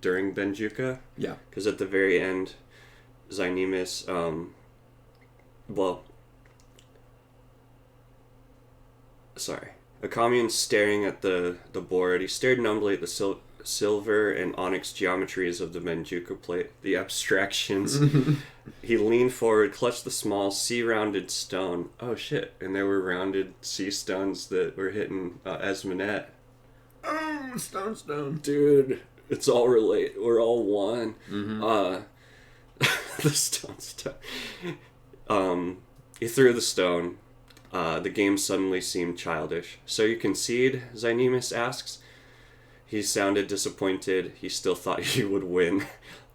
during Benjuka. Yeah. Because at the very end, Zynemus, a commune staring at the board. He stared numbly at the silver and onyx geometries of the Benjuka plate, the abstractions. He leaned forward, clutched the small sea-rounded stone. Oh shit, and there were rounded sea stones that were hitting Esmonette. Oh, stone. Dude, it's all we're all one. The stone. He threw the stone. The game suddenly seemed childish. "So you concede?" Zynemus asks. He sounded disappointed. He still thought he would win.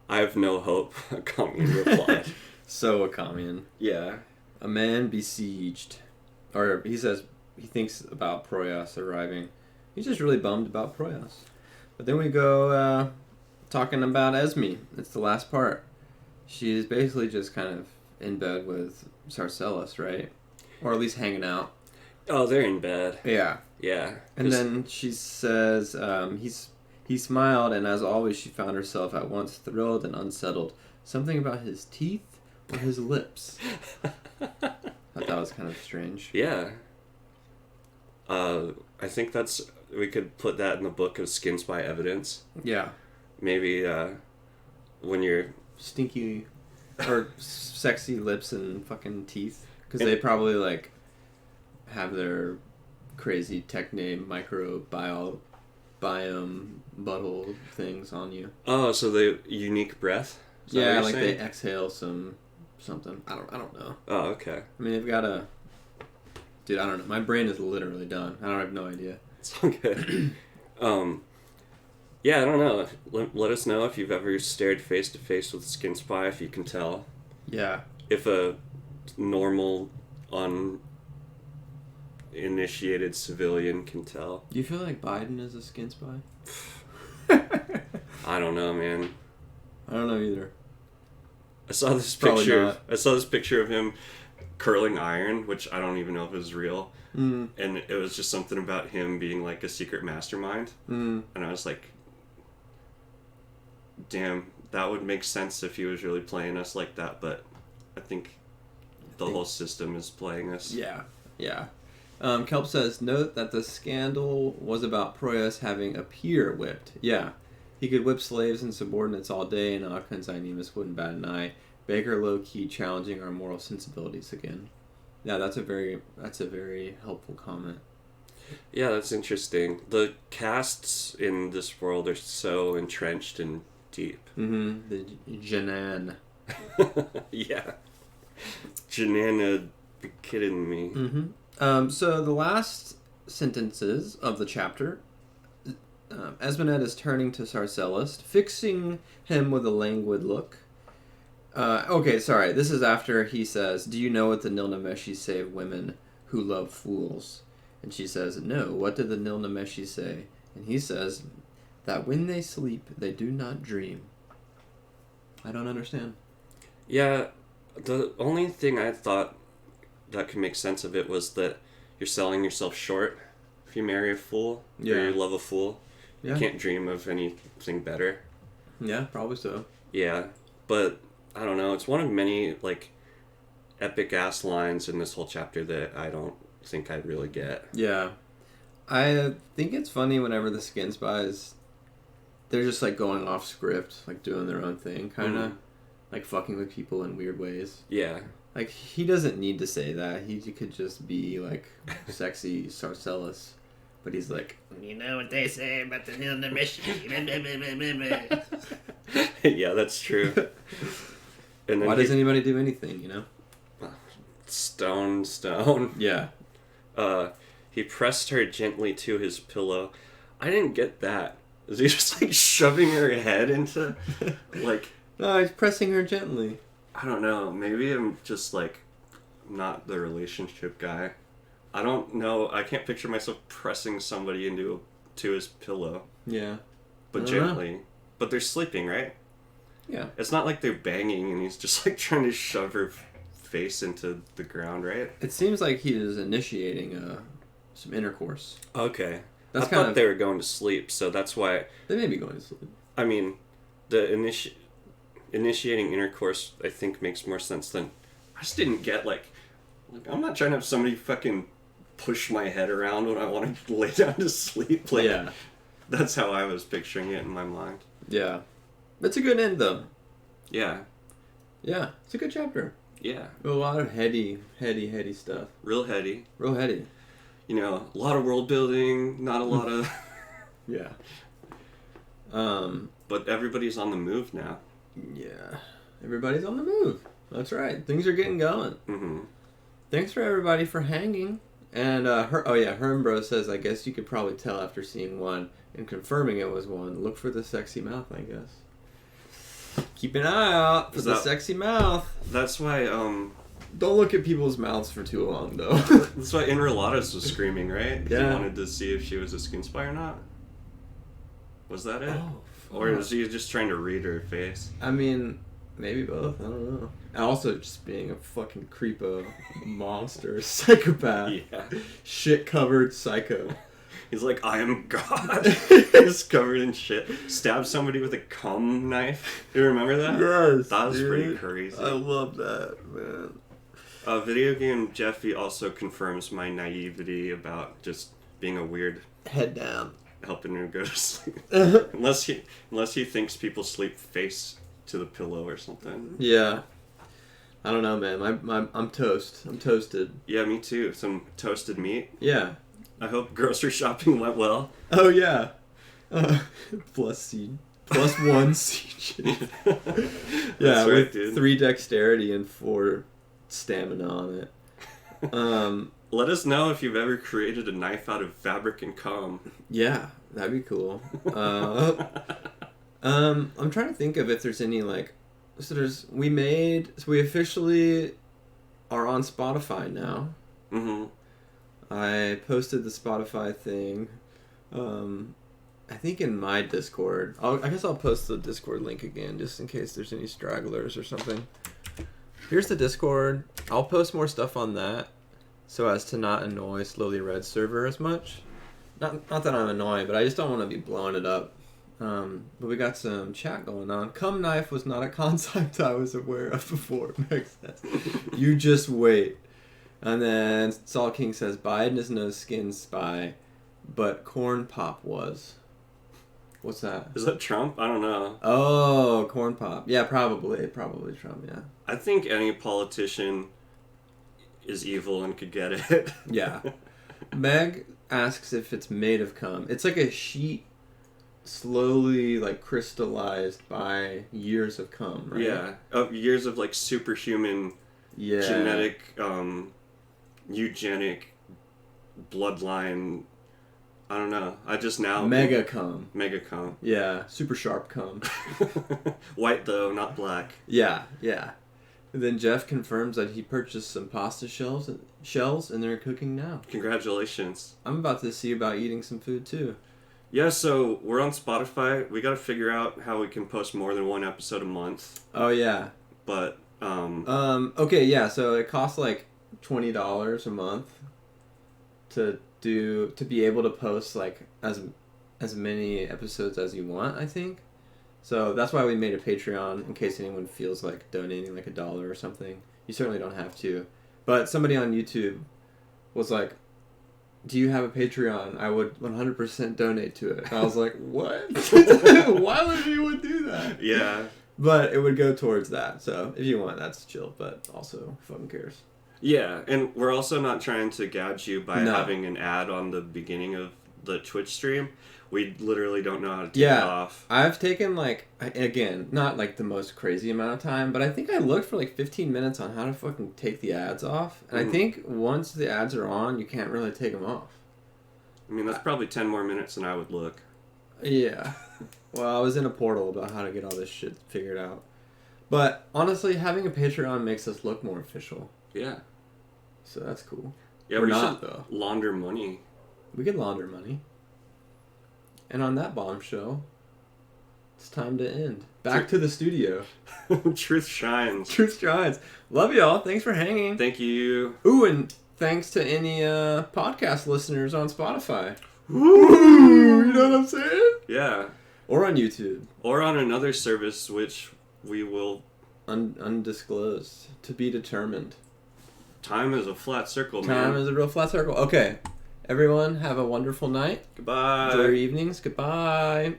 "I have no hope," Commune replied. So a commune. Yeah. A man besieged. Or he says he thinks about Proyas arriving. He's just really bummed about Proyas. But then we go talking about Esme. It's the last part. She's basically just kind of in bed with Sarcellus, right? Or at least hanging out. Oh, they're in bed. Yeah. Yeah. And then she says he smiled, and as always, she found herself at once thrilled and unsettled. Something about his teeth or his lips. I thought that was kind of strange. Yeah. I think we could put that in the book of Skin Spy Evidence. Yeah. Maybe when you're... Stinky or sexy lips and fucking teeth. Because they probably, like, have their crazy techne microbiome butthole things on you. Oh, so the unique breath? Yeah, like saying? They exhale something. I don't know. Oh, okay. I mean, they've got a... Dude, I don't know. My brain is literally done. I have no idea. It's all good. Yeah, I don't know. Let us know if you've ever stared face to face with a skin spy, if you can tell. Yeah. If a normal, uninitiated civilian can tell. Do you feel like Biden is a skin spy? I don't know, man. I don't know either. I saw this picture of him curling iron, which I don't even know if it was real. Mm. And it was just something about him being like a secret mastermind. Mm. And I was like, damn, that would make sense if he was really playing us like that, but I think the whole system is playing us. Yeah, yeah. Kelp says, note that the scandal was about Proyas having a peer whipped. Yeah. He could whip slaves and subordinates all day, and Akka and Zynemus wouldn't bat an eye. Bakker low-key challenging our moral sensibilities again. Yeah, that's a very helpful comment. Yeah, that's interesting. The castes in this world are so entrenched and deep. Mm-hmm. The Janan. Yeah. Janana, be kidding me. Mm-hmm. So the last sentences of the chapter, Esmenet is turning to Sarcellus, fixing him with a languid look. Okay, sorry. This is after he says, do you know what the Nilnameshi say of women who love fools? And she says, no. What did the Nilnameshi say? And he says, that when they sleep, they do not dream. I don't understand. Yeah, the only thing I thought that could make sense of it was that you're selling yourself short if you marry a fool, or you love a fool. Yeah. You can't dream of anything better. Yeah, probably so. Yeah, but I don't know. It's one of many, like, epic-ass lines in this whole chapter that I don't think I'd really get. Yeah. I think it's funny whenever the skin spies, they're just, like, going off script, like, doing their own thing, kind of. Like, fucking with people in weird ways. Yeah. Like, he doesn't need to say that. He could just be, like, sexy Sarcellus. But he's like, you know what they say about the Nilnameshi. Yeah, that's true. And then why does anybody do anything, you know? Stone. Yeah. He pressed her gently to his pillow. I didn't get that. Is he just, like, shoving her head into, like... No, he's pressing her gently. I don't know. Maybe I'm just, like, not the relationship guy. I don't know. I can't picture myself pressing somebody to his pillow. Yeah. But gently. But they're sleeping, right? Yeah. It's not like they're banging and he's just, like, trying to shove her face into the ground, right? It seems like he is initiating some intercourse. Okay. I thought they were going to sleep, so that's why... They may be going to sleep. I mean, the initiating intercourse, I think, makes more sense than... I just didn't get, like... I'm not trying to have somebody fucking push my head around when I want to lay down to sleep. Like, yeah. That's how I was picturing it in my mind. Yeah. It's a good end, though. Yeah. Yeah. It's a good chapter. Yeah. A lot of heady stuff. Real heady. Real heady. You know, a lot of world building, not a lot of... Yeah. But everybody's on the move now. Yeah. Everybody's on the move. That's right. Things are getting going. Mm-hmm. Thanks for everybody for hanging. And Hermbro says, I guess you could probably tell after seeing one and confirming it was one. Look for the sexy mouth, I guess. Keep an eye out for the sexy mouth. That's why Don't look at people's mouths for too long, though. That's why Enrolatus was screaming, right? Yeah. He wanted to see if she was a skin spy or not. Was that it? Oh, Or was he just trying to read her face? I mean, maybe both. I don't know. And also just being a fucking creepo, monster, psychopath, Yeah. shit-covered psycho. He's like, I am God. He's covered in shit. Stabbed somebody with a cum knife. You remember that? Yes, That was dude. pretty crazy. I love that, man. Video game Jeffy also confirms my naivety about just being a weird, Head down. helping her go to sleep. unless he thinks people sleep face to the pillow or something. Yeah. I don't know, man. I'm toast. I'm toasted. Yeah, me too. Some toasted meat. Yeah. I hope grocery shopping went well. Oh, yeah. Plus seed. Plus 1 seed. Yeah, That's right, with dude. 3 dexterity and 4 stamina on it. Let us know if you've ever created a knife out of fabric and cum. Yeah, that'd be cool. I'm trying to think of if there's any we officially are on Spotify now. Mm-hmm. I posted the Spotify thing. I think in my Discord. I guess I'll post the Discord link again just in case there's any stragglers or something. Here's the Discord. I'll post more stuff on that so as to not annoy Slowly Red server as much. Not that I'm annoying, but I just don't want to be blowing it up. But we got some chat going on. Cum knife was not a concept I was aware of before. Makes sense. You just wait. And then Saul King says Biden is no skin spy, but Corn Pop was. What's that? Is that Trump? I don't know. Oh, Corn Pop. Yeah, probably Trump. Yeah. I think any politician is evil and could get it. Yeah. Meg asks if it's made of cum. It's like a sheet slowly crystallized by years of cum, right? Yeah. Of years of superhuman genetic eugenic bloodline. I don't know. I just now Mega cum. Mega cum. Yeah, super sharp cum. White though, not black. Yeah. And then Jeff confirms that he purchased some pasta shells and they're cooking now. Congratulations. I'm about to see about eating some food too. Yeah, so we're on Spotify. We got to figure out how we can post more than one episode a month. Oh yeah. But okay, yeah, so it costs $20 a month to be able to post as many episodes as you want, I think. So that's why we made a Patreon in case anyone feels like donating $1 or something. You certainly don't have to. But somebody on YouTube was like, do you have a Patreon? I would 100% donate to it. And I was like, what? Why would anyone do that? yeah. But it would go towards that. So if you want, that's chill. But also, fucking cares. Yeah, and we're also not trying to gouge you by No. having an ad on the beginning of the Twitch stream. We literally don't know how to take it off. I've taken again, not the most crazy amount of time, but I think I looked for 15 minutes on how to fucking take the ads off. And I think once the ads are on, you can't really take them off. I mean, that's probably 10 more minutes than I would look. Yeah. Well, I was in a portal about how to get all this shit figured out. But honestly, having a Patreon makes us look more official. Yeah. So that's cool. Yeah, We're we not, should though. launder money. We can launder money. And on that bombshell, it's time to end. Back to the studio. Truth shines. Truth shines. Love y'all. Thanks for hanging. Thank you. Ooh, and thanks to any podcast listeners on Spotify. Woo! You know what I'm saying? Yeah. Or on YouTube. Or on another service, which we will... Undisclosed. To be determined. Time is a flat circle, man. Time is a real flat circle. Okay. Everyone, have a wonderful night. Goodbye. Enjoy your evenings. Goodbye.